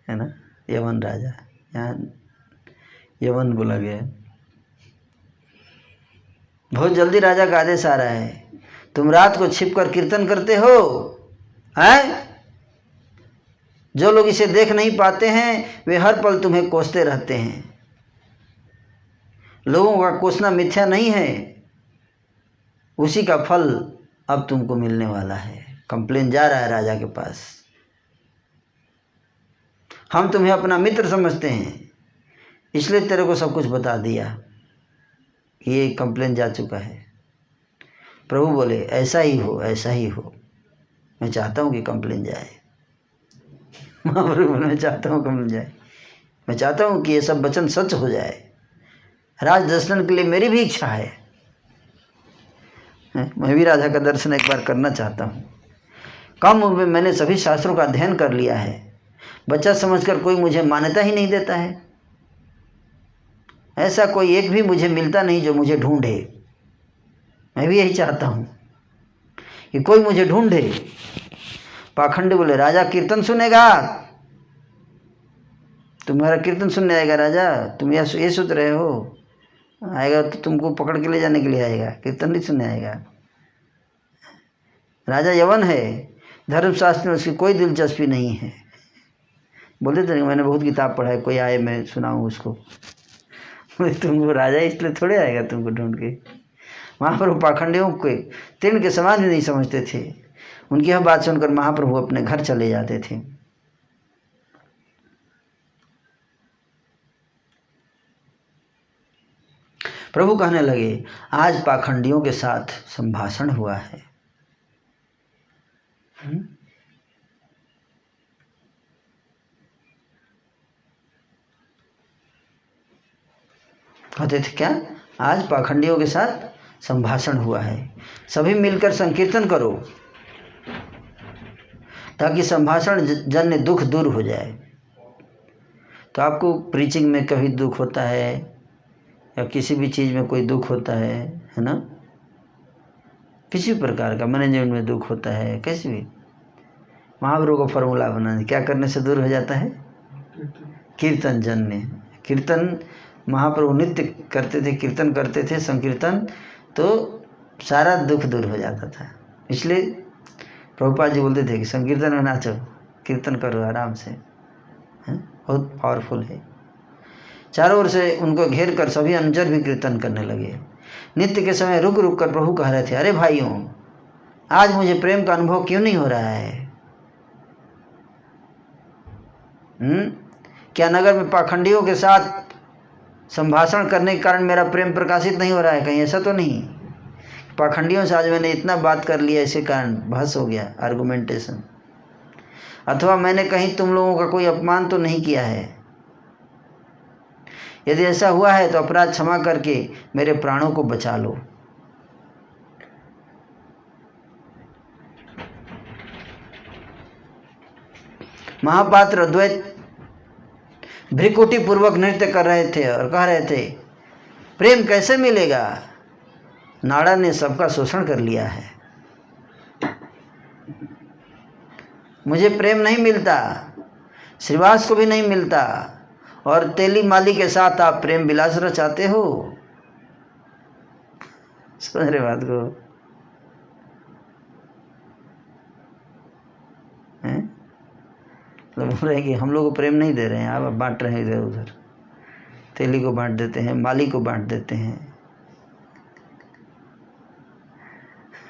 S1: है ना। यवन राजा, यहाँ यवन बोला गया। बहुत जल्दी राजा का आदेश आ रहा है। तुम रात को छिपकर कीर्तन करते हो, हैं? जो लोग इसे देख नहीं पाते हैं वे हर पल तुम्हें कोसते रहते हैं। लोगों का कोसना मिथ्या नहीं है, उसी का फल अब तुमको मिलने वाला है। कंप्लेन जा रहा है राजा के पास। हम तुम्हें अपना मित्र समझते हैं, इसलिए तेरे को सब कुछ बता दिया। ये कंप्लेन जा चुका है। प्रभु बोले, ऐसा ही हो, ऐसा ही हो। मैं चाहता हूँ कि कंप्लेन जाए। महाप्रभु बोले, मैं चाहता हूँ कंप्लेन जाए। मैं चाहता हूँ कि ये सब वचन सच हो जाए। राज दर्शन के लिए मेरी भी इच्छा है। मैं भी राजा का दर्शन एक बार करना चाहता हूँ। कम उम्र में मैंने सभी शास्त्रों का अध्ययन कर लिया है। बच्चा समझकर कोई मुझे मान्यता ही नहीं देता है। ऐसा कोई एक भी मुझे मिलता नहीं जो मुझे ढूंढे। मैं भी यही चाहता हूँ कि कोई मुझे ढूंढे। पाखंडी बोले, राजा कीर्तन सुनेगा? तुम्हारा कीर्तन सुनने आएगा राजा? तुम ये सोच रहे हो? आएगा तो तुमको पकड़ के ले जाने के लिए आएगा, कीर्तन नहीं सुनने आएगा। राजा यवन है, धर्मशास्त्र में उसकी कोई दिलचस्पी नहीं है। बोलते थे, मैंने बहुत किताब पढ़ा है, कोई आए मैं सुनाऊँ उसको। तुमको राजा इसलिए थोड़े आएगा तुमको ढूंढ के। महाप्रभु पाखंडियों को तृण के समान भी नहीं समझते थे। उनकी यह बात सुनकर महाप्रभु अपने घर चले जाते थे। प्रभु कहने लगे, आज पाखंडियों के साथ संभाषण हुआ है। कहते थे क्या? आज पाखंडियों के साथ संभाषण हुआ है। सभी मिलकर संकीर्तन करो ताकि संभाषण जन्य दुख दूर हो जाए। तो आपको प्रीचिंग में कभी दुख होता है या किसी भी चीज़ में कोई दुख होता है ना, किसी प्रकार का मैनेजमेंट में दुख होता है, कैसे भी, महाप्रभु का फॉर्मूला बनाने क्या करने से दूर हो जाता है? कीर्तन जन्य। कीर्तन महाप्रभु नित्य करते थे, कीर्तन करते थे, संकीर्तन, तो सारा दुख दूर हो जाता था। इसलिए प्रभुपाद जी बोलते थे कि संकीर्तन में नाचो, कीर्तन करो आराम से, बहुत पावरफुल है। चारों ओर से उनको घेर कर सभी अनुचर भी कीर्तन करने लगे। नित्य के समय रुक रुक कर प्रभु कह रहे थे, अरे भाइयों, आज मुझे प्रेम का अनुभव क्यों नहीं हो रहा है? क्या नगर में पाखंडियों के साथ संभाषण करने के कारण मेरा प्रेम प्रकाशित नहीं हो रहा है? कहीं ऐसा तो नहीं? पाखंडियों से आज मैंने इतना बात कर लिया, इसी कारण बहस हो गया, आर्गुमेंटेशन। अथवा मैंने कहीं तुम लोगों का कोई अपमान तो नहीं किया है? यदि ऐसा हुआ है तो अपराध क्षमा करके मेरे प्राणों को बचा लो। महापात्र अद्वैत भ्रिकुटी पूर्वक नृत्य कर रहे थे और कह रहे थे, प्रेम कैसे मिलेगा? नाड़ा ने सबका शोषण कर लिया है, मुझे प्रेम नहीं मिलता, श्रीवास को भी नहीं मिलता, और तेली माली के साथ आप प्रेम विलास रचाते हो। समझ रहे बात को? तो बोल रहे हैं कि हम लोग को प्रेम नहीं दे रहे हैं, आप बांट रहे हैं इधर उधर, तेली को बांट देते हैं, माली को बांट देते हैं।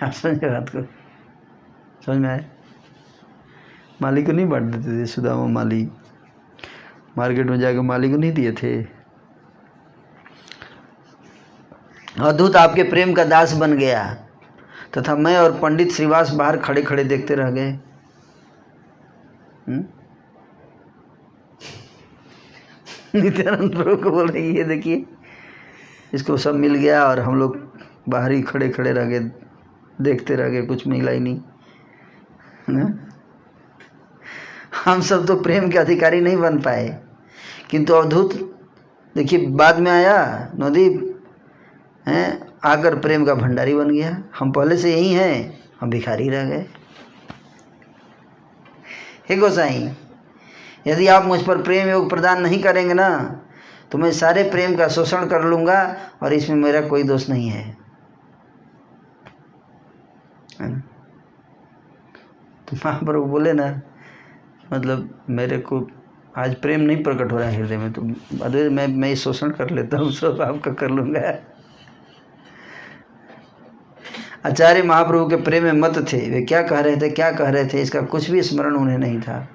S1: आप समझे बात को? समझ में आए? माली को नहीं बांट देते थे, सुदामा माली मार्केट में जाकर माली को नहीं दिए थे। अद्भुत आपके प्रेम का दास बन गया तथा मैं और पंडित श्रीवास बाहर खड़े खड़े देखते रह गए। नित्यानंद प्रभु को बोल रही, ये देखिए इसको सब मिल गया और हम लोग बाहर ही खड़े खड़े रह गए, देखते रह गए, कुछ मिला ही नहीं ना? हम सब तो प्रेम के अधिकारी नहीं बन पाए, किंतु अवधूत देखिए बाद में आया, नवदीप हैं, आकर प्रेम का भंडारी बन गया। हम पहले से यही हैं, हम भिखारी रह गए। हे गोसाई, यदि आप मुझ पर प्रेम योग प्रदान नहीं करेंगे ना तो मैं सारे प्रेम का शोषण कर लूँगा और इसमें मेरा कोई दोष नहीं है। तो महाप्रभु बोले ना, मतलब मेरे को आज प्रेम नहीं प्रकट हो रहा है हृदय में, तो अद्वैत मैं शोषण कर लेता हूँ, सब आपका कर लूँगा। आचार्य महाप्रभु के प्रेम में मत थे, वे क्या कह रहे थे इसका कुछ भी स्मरण उन्हें नहीं था।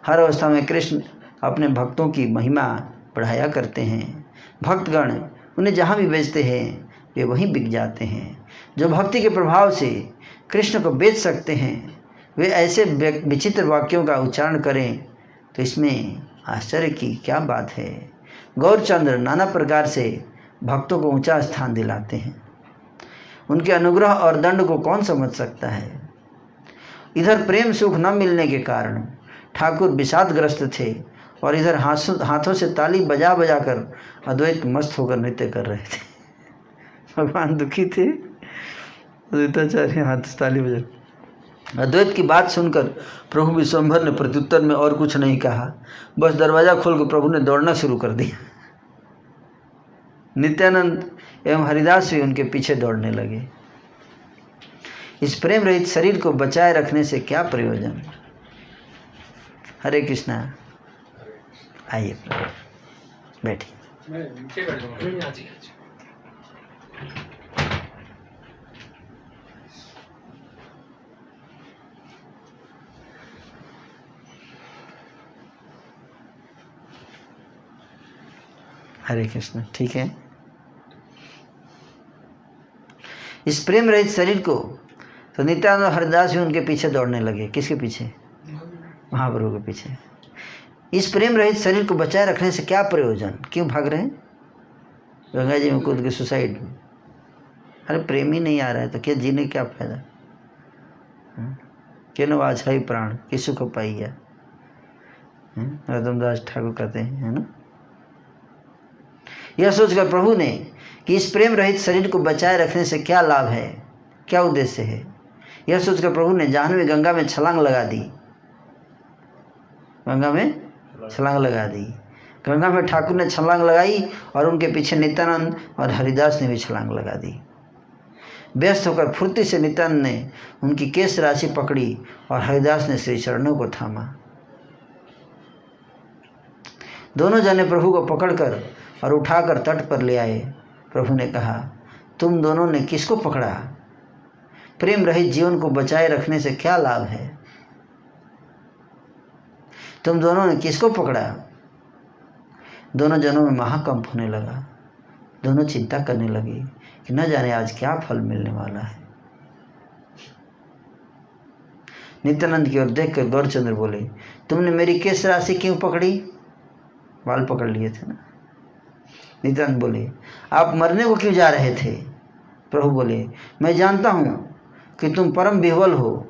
S1: हर अवस्था में कृष्ण अपने भक्तों की महिमा बढ़ाया करते हैं। भक्तगण उन्हें जहाँ भी बेचते हैं वे वहीं बिक जाते हैं। जो भक्ति के प्रभाव से कृष्ण को बेच सकते हैं वे ऐसे विचित्र वाक्यों का उच्चारण करें तो इसमें आश्चर्य की क्या बात है। गौरचंद्र नाना प्रकार से भक्तों को ऊंचा स्थान दिलाते हैं। उनके अनुग्रह और दंड को कौन समझ सकता है। इधर प्रेम सुख न मिलने के कारण ठाकुर विषादग्रस्त थे और इधर हाथों से ताली बजा बजा कर अद्वैत मस्त होकर नृत्य कर रहे थे। भगवान दुखी थे, अद्वैताचार्य हाथ से ताली बजा। अद्वैत की बात सुनकर प्रभु विश्वंभर ने प्रत्युत्तर में और कुछ नहीं कहा, बस दरवाजा खोलकर प्रभु ने दौड़ना शुरू कर दिया। नित्यानंद एवं हरिदास भी उनके पीछे दौड़ने लगे। इस प्रेम रहित शरीर को बचाए रखने से क्या प्रयोजन। हरे कृष्णा। आइए बैठिए। हरे कृष्ण। ठीक है, इस प्रेम रहित शरीर को तो नित्यानंद और हरिदास भी उनके पीछे दौड़ने लगे। किसके पीछे? महाप्रभु के पीछे। इस प्रेम रहित शरीर को बचाए रखने से क्या प्रयोजन। क्यों भाग रहे हैं? गंगा जी में कूद के सुसाइड। अरे प्रेम ही नहीं आ रहा है तो क्या जीने क्या फायदा। के न वाछा ही प्राण कि सुख पाइया, रतनदास ठाकुर कहते हैं, है ना। यह सोचकर प्रभु ने कि इस प्रेम रहित शरीर को बचाए रखने से क्या लाभ है, क्या उद्देश्य है, यह सोचकर प्रभु ने जाह्नवी गंगा में छलांग लगा दी। गंगा में छलांग लगा दी। गंगा में ठाकुर ने छलांग लगाई और उनके पीछे नित्यानंद और हरिदास ने भी छलांग लगा दी। व्यस्त होकर फुर्ती से नित्यानंद ने उनकी केश राशि पकड़ी और हरिदास ने श्री चरणों को थामा। दोनों जने प्रभु को पकड़कर और उठाकर तट पर ले आए। प्रभु ने कहा, तुम दोनों ने किसको पकड़ा? प्रेम रहित जीवन को बचाए रखने से क्या लाभ है। तुम दोनों ने किसको पकड़ा? दोनों जनों में महाकंप होने लगा। दोनों चिंता करने लगे कि न जाने आज क्या फल मिलने वाला है। नित्यानंद की ओर देखकर गौरचंद्र बोले, तुमने मेरी केश राशि क्यों पकड़ी? बाल पकड़ लिए थे ना। नित्यानंद बोले, आप मरने को क्यों जा रहे थे? प्रभु बोले, मैं जानता हूँ कि तुम परम विह्वल हो।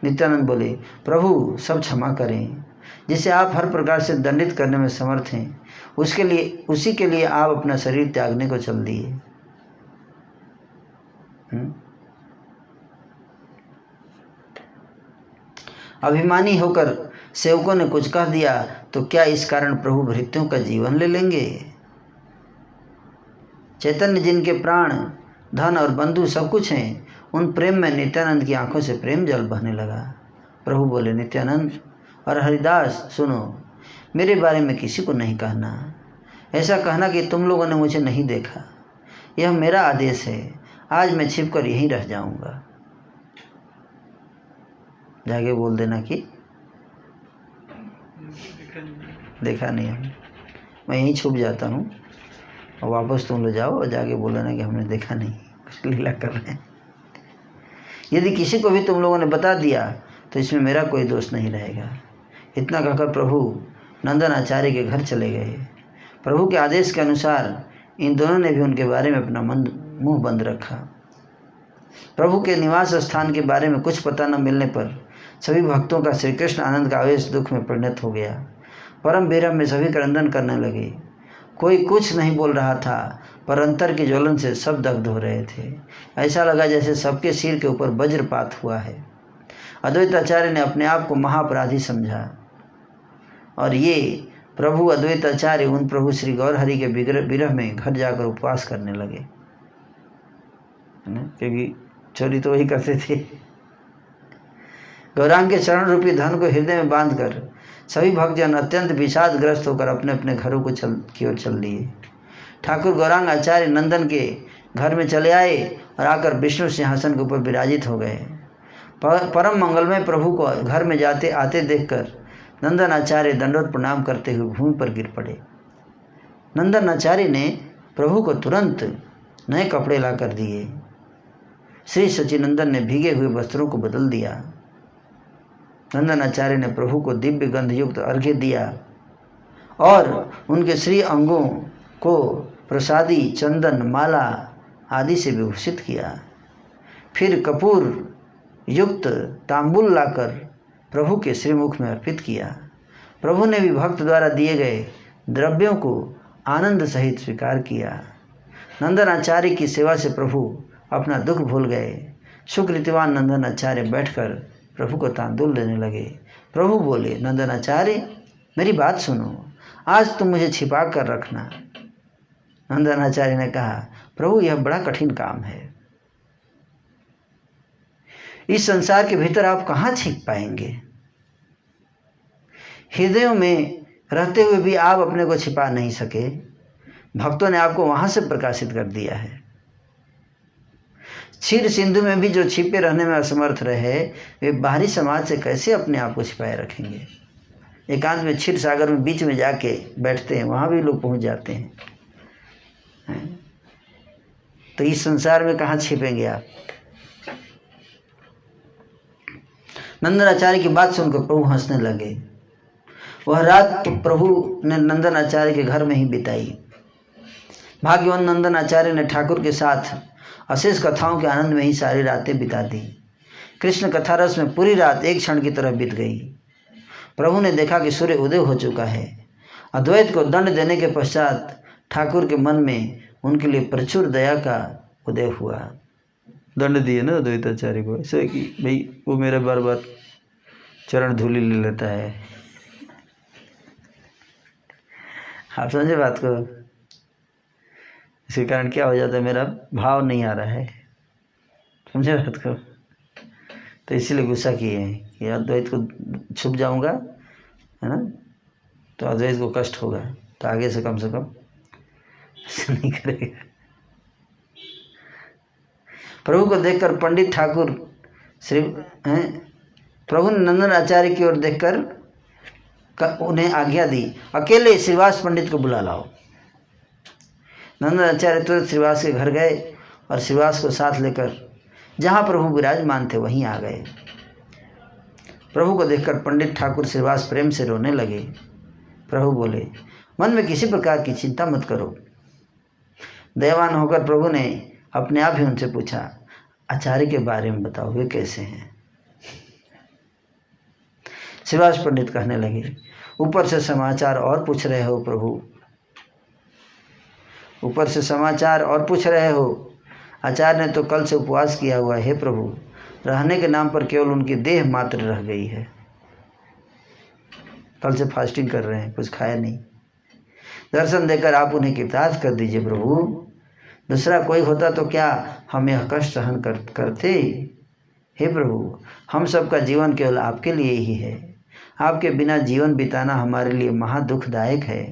S1: नित्यानंद बोले, प्रभु सब क्षमा करें। जिसे आप हर प्रकार से दंडित करने में समर्थ हैं, उसी के लिए आप अपना शरीर त्यागने को चल दिए। अभिमानी होकर सेवकों ने कुछ कह दिया तो क्या इस कारण प्रभु भृत्यों का जीवन ले लेंगे? चैतन्य जिनके प्राण, धन और बंधु सब कुछ हैं, उन प्रेम में नित्यानंद की आंखों से प्रेम जल बहने लगा। प्रभु बोले, नित्यानंद और हरिदास सुनो, मेरे बारे में किसी को नहीं कहना। ऐसा कहना कि तुम लोगों ने मुझे नहीं देखा। यह मेरा आदेश है। आज मैं छिपकर यहीं रह जाऊंगा। जाके बोल देना कि देखा नहीं हम, मैं यहीं छुप जाता हूँ और वापस तुम लोग जाओ और जाके बोल देना कि हमने देखा नहीं, कुछ लीला कर रहे हैं। यदि किसी को भी तुम लोगों ने बता दिया तो इसमें मेरा कोई दोष नहीं रहेगा। इतना कहकर प्रभु नंदन आचार्य के घर चले गए। प्रभु के आदेश के अनुसार इन दोनों ने भी उनके बारे में अपना मुंह बंद रखा। प्रभु के निवास स्थान के बारे में कुछ पता न मिलने पर सभी भक्तों का श्री कृष्ण आनंद का आवेश दुख में परिणत हो गया। परम विरह में सभी क्रंदन करने लगे। कोई कुछ नहीं बोल रहा था, पर अंतर की ज्वलन से सब दग्ध हो रहे थे। ऐसा लगा जैसे सबके सिर के ऊपर वज्रपात हुआ है। अद्वैत आचार्य ने अपने आप को महाअपराधी समझा और ये प्रभु अद्वैत आचार्य उन प्रभु श्री गौर हरि के विरह में घर जाकर उपवास करने लगे, क्योंकि चोरी तो वही करते थे। गौरांग के चरण रूपी धन को हृदय में बांधकर सभी भक्तजन अत्यंत विषादग्रस्त होकर अपने अपने घरों की ओर चल दिए। ठाकुर गौरांग आचार्य नंदन के घर में चले आए और आकर विष्णु सिंहासन के ऊपर विराजित हो गए। परम मंगलमय प्रभु को घर में जाते आते देखकर नंदन आचार्य दंडवत प्रणाम करते हुए भूमि पर गिर पड़े। नंदन आचार्य ने प्रभु को तुरंत नए कपड़े ला कर दिए। श्री सचिनंदन ने भीगे हुए वस्त्रों को बदल दिया। नंदन आचार्य ने प्रभु को दिव्य गंधयुक्त अर्घ्य दिया और उनके श्री अंगों को प्रसादी, चंदन, माला आदि से विभूषित किया। फिर कपूर युक्त तांबुल लाकर प्रभु के श्रीमुख में अर्पित किया। प्रभु ने भी भक्त द्वारा दिए गए द्रव्यों को आनंद सहित स्वीकार किया। नंदन आचार्य की सेवा से प्रभु अपना दुख भूल गए। सुकृतिवान नंदन आचार्य बैठकर प्रभु को तांदुल देने लगे। प्रभु बोले, नंदन आचार्य मेरी बात सुनो, आज तुम मुझे छिपा कर रखना। नंदन आचार्य ने कहा, प्रभु यह बड़ा कठिन काम है। इस संसार के भीतर आप कहाँ छिप पाएंगे? हृदयों में रहते हुए भी आप अपने को छिपा नहीं सके। भक्तों ने आपको वहां से प्रकाशित कर दिया है। क्षीर सिंधु में भी जो छिपे रहने में असमर्थ रहे, वे बाहरी समाज से कैसे अपने आप को छिपाए रखेंगे? एकांत में क्षीर सागर में बीच में जाके बैठते हैं, वहां भी लोग पहुंच जाते हैं। तो इस संसार में कहाँ छिपेंगे आप? नंदन आचार्य की बात सुनकर प्रभु हंसने लगे। वह रात तो प्रभु ने नंदन आचार्य के घर में ही बिताई। भाग्यवान नंदन आचार्य ने ठाकुर के साथ अशेष कथाओं के आनंद में ही सारी रातें बिता दी। कृष्ण कथा रस में पूरी रात एक क्षण की तरह बीत गई। प्रभु ने देखा कि सूर्य उदय हो चुका है। अद्वैत को दंड देने के पश्चात ठाकुर के मन में उनके लिए प्रचुर दया का उदय हुआ। दंड दिए ना अद्वैताचार्य को, ऐसे कि भाई वो मेरे बार बार चरण धूलि ले लेता है। आप समझे बात को? इसके कारण क्या हो जाता है, मेरा भाव नहीं आ रहा है। समझे बात को? तो इसीलिए गुस्सा किए हैं कि अद्वैत को छुप जाऊंगा, है ना, तो अद्वैत को कष्ट होगा, तो आगे से कम ऐसे नहीं करेगा। प्रभु को देखकर पंडित ठाकुर प्रभु ने नंदन आचार्य की ओर देखकर उन्हें आज्ञा दी, अकेले श्रीवास पंडित को बुला लाओ। नंदन आचार्य तुरंत श्रीवास के घर गए और श्रीवास को साथ लेकर जहाँ प्रभु विराजमान थे वहीं आ गए। प्रभु को देखकर पंडित ठाकुर श्रीवास प्रेम से रोने लगे। प्रभु बोले, मन में किसी प्रकार की चिंता मत करो, दयावान होकर प्रभु ने अपने आप ही उनसे पूछा, आचार्य के बारे में बताओ, वे कैसे हैं? श्रीवास पंडित कहने लगे, ऊपर से समाचार और पूछ रहे हो प्रभु, ऊपर से समाचार और पूछ रहे हो। आचार्य ने तो कल से उपवास किया हुआ है प्रभु, रहने के नाम पर केवल उनकी देह मात्र रह गई है। कल से फास्टिंग कर रहे हैं, कुछ खाया नहीं। दर्शन देकर आप उन्हें कृतार्थ कर दीजिए प्रभु। दूसरा कोई होता तो क्या हम यह कष्ट सहन करते? हे प्रभु, हम सबका जीवन केवल आपके लिए ही है। आपके बिना जीवन बिताना हमारे लिए महा दुखदायक है।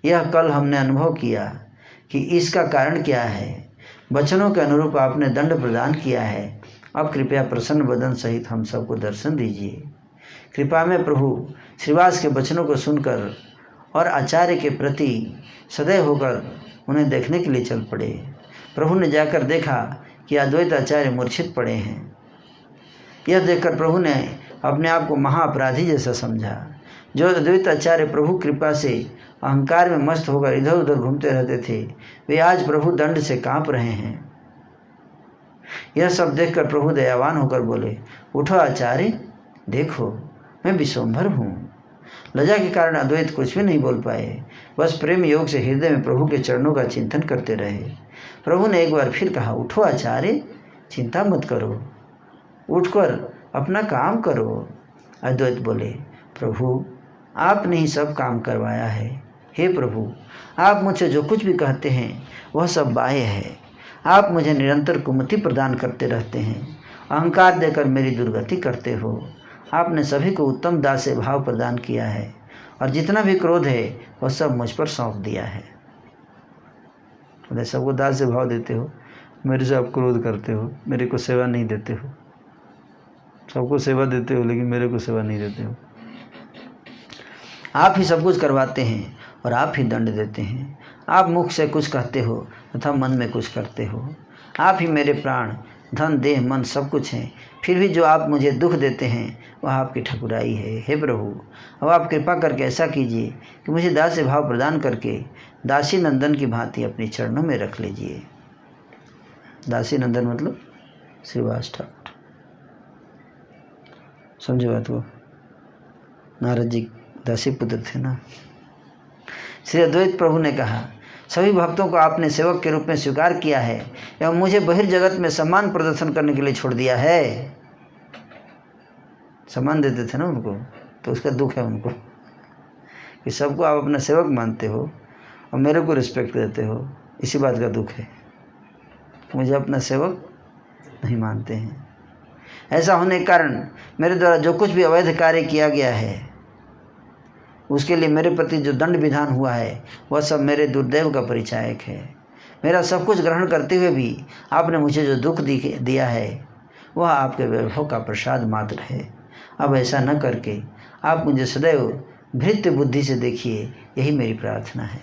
S1: यह कल हमने अनुभव किया कि इसका कारण क्या है। वचनों के अनुरूप आपने दंड प्रदान किया है। अब कृपया प्रसन्न बदन सहित हम सबको दर्शन दीजिए। कृपा में प्रभु श्रीवास के वचनों को सुनकर और आचार्य के प्रति सदैव होकर उन्हें देखने के लिए चल पड़े। प्रभु ने जाकर देखा कि अद्वैत आचार्य मूर्छित पड़े हैं। यह देखकर प्रभु ने अपने आप को महाअपराधी जैसा समझा। जो अद्वैत आचार्य प्रभु कृपा से अहंकार में मस्त होकर इधर उधर घूमते रहते थे, वे आज प्रभु दंड से कांप रहे हैं। यह सब देखकर प्रभु दयावान होकर बोले, उठो आचार्य, देखो मैं विश्वंभर हूँ। लज्जा के कारण अद्वैत कुछ भी नहीं बोल पाए, बस प्रेम योग से हृदय में प्रभु के चरणों का चिंतन करते रहे। प्रभु ने एक बार फिर कहा, उठो आचार्य, चिंता मत करो, उठकर अपना काम करो। अद्वैत बोले, प्रभु आपने ही सब काम करवाया है। हे प्रभु, आप मुझसे जो कुछ भी कहते हैं वह सब बाह्य है। आप मुझे निरंतर कुमति प्रदान करते रहते हैं, अहंकार देकर मेरी दुर्गति करते हो। आपने सभी को उत्तम दास्य भाव प्रदान किया है और जितना भी क्रोध है वह सब मुझ पर सौंप दिया है। सबको दास्य भाव देते हो, मेरे से आप क्रोध करते हो, मेरे को सेवा नहीं देते हो। सबको सेवा देते हो लेकिन मेरे को सेवा नहीं देते हो। आप ही सब कुछ करवाते हैं और आप ही दंड देते हैं। आप मुख से कुछ कहते हो तथा मन में कुछ करते हो। आप ही मेरे प्राण, धन, देह, मन सब कुछ हैं। फिर भी जो आप मुझे दुख देते हैं वह आपकी ठकुराई है। हे प्रभु, अब आप कृपा करके ऐसा कीजिए कि मुझे दास्य भाव प्रदान करके दासी नंदन की भांति अपने चरणों में रख लीजिए। दासी नंदन मतलब श्रीवास ठाकुर। समझे बात को? नारद जी दासी पुत्र थे ना। श्री अद्वैत प्रभु ने कहा, सभी भक्तों को आपने सेवक के रूप में स्वीकार किया है एवं मुझे बहिर्जगत में सम्मान प्रदर्शन करने के लिए छोड़ दिया है। सम्मान देते थे ना उनको, तो उसका दुख है उनको कि सबको आप अपना सेवक मानते हो और मेरे को रिस्पेक्ट देते हो। इसी बात का दुख है, मुझे अपना सेवक नहीं मानते हैं। ऐसा होने के कारण मेरे द्वारा जो कुछ भी अवैध कार्य किया गया है उसके लिए मेरे प्रति जो दंड विधान हुआ है वह सब मेरे दुर्दैव का परिचायक है। मेरा सब कुछ ग्रहण करते हुए भी आपने मुझे जो दुख दिया है वह आपके वैभव का प्रसाद मात्र है। अब ऐसा न करके आप मुझे सदैव भृत्य बुद्धि से देखिए, यही मेरी प्रार्थना है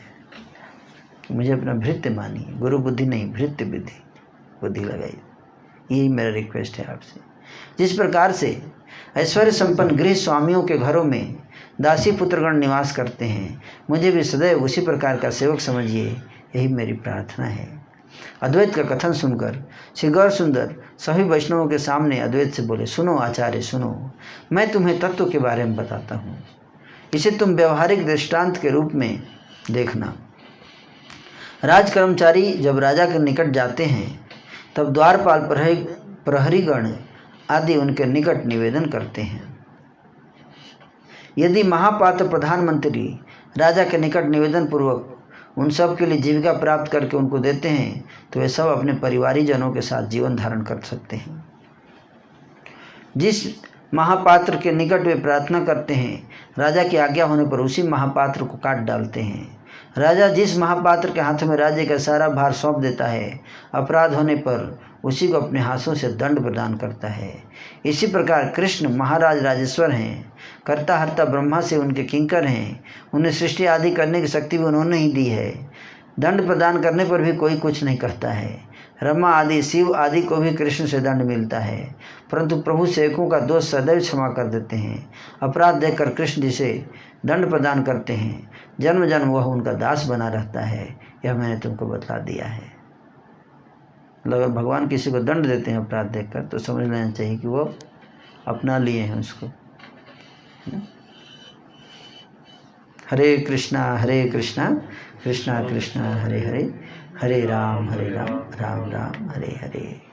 S1: कि मुझे अपना भृत्य मानिए। गुरु बुद्धि नहीं, भृत्य बुद्धि लगाइए। यही मेरा रिक्वेस्ट है आपसे। जिस प्रकार से ऐश्वर्य संपन्न गृह स्वामियों के घरों में दासी पुत्रगण निवास करते हैं, मुझे भी सदैव उसी प्रकार का सेवक समझिए, यही मेरी प्रार्थना है। अद्वैत का कथन सुनकर श्री गौर सुंदर सभी वैष्णवों के सामने अद्वैत से बोले, सुनो आचार्य सुनो, मैं तुम्हें तत्व के बारे में बताता हूँ, इसे तुम व्यवहारिक दृष्टांत के रूप में देखना। राज कर्मचारी जब राजा के निकट जाते हैं तब द्वारपाल प्रहरीगण आदि उनके निकट निवेदन करते हैं। यदि महापात्र प्रधानमंत्री राजा के निकट निवेदन पूर्वक उन सब के लिए जीविका प्राप्त करके उनको देते हैं तो वे सब अपने परिवारीजनों के साथ जीवन धारण कर सकते हैं। जिस महापात्र के निकट वे प्रार्थना करते हैं, राजा की आज्ञा होने पर उसी महापात्र को काट डालते हैं। राजा जिस महापात्र के हाथों में राज्य का सारा भार सौंप देता है, अपराध होने पर उसी को अपने हाथों से दंड प्रदान करता है। इसी प्रकार कृष्ण महाराज राजेश्वर हैं, कर्ता हर्ता ब्रह्मा से उनके किंकर हैं, उन्हें सृष्टि आदि करने की शक्ति भी उन्होंने ही दी है। दंड प्रदान करने पर भी कोई कुछ नहीं कहता है। रमा आदि, शिव आदि को भी कृष्ण से दंड मिलता है, परंतु प्रभु सेवकों का दोष सदैव क्षमा कर देते हैं। अपराध देखकर कृष्ण जिसे दंड प्रदान करते हैं, जन्म जन्म वह उनका दास बना रहता है। यह मैंने तुमको बता दिया है। मतलब अगर भगवान किसी को दंड देते हैं अपराध देखकर, तो समझ लेना चाहिए कि वो अपना लिए हैं उसको। हरे कृष्णा कृष्णा कृष्णा हरे हरे, हरे राम राम राम हरे हरे।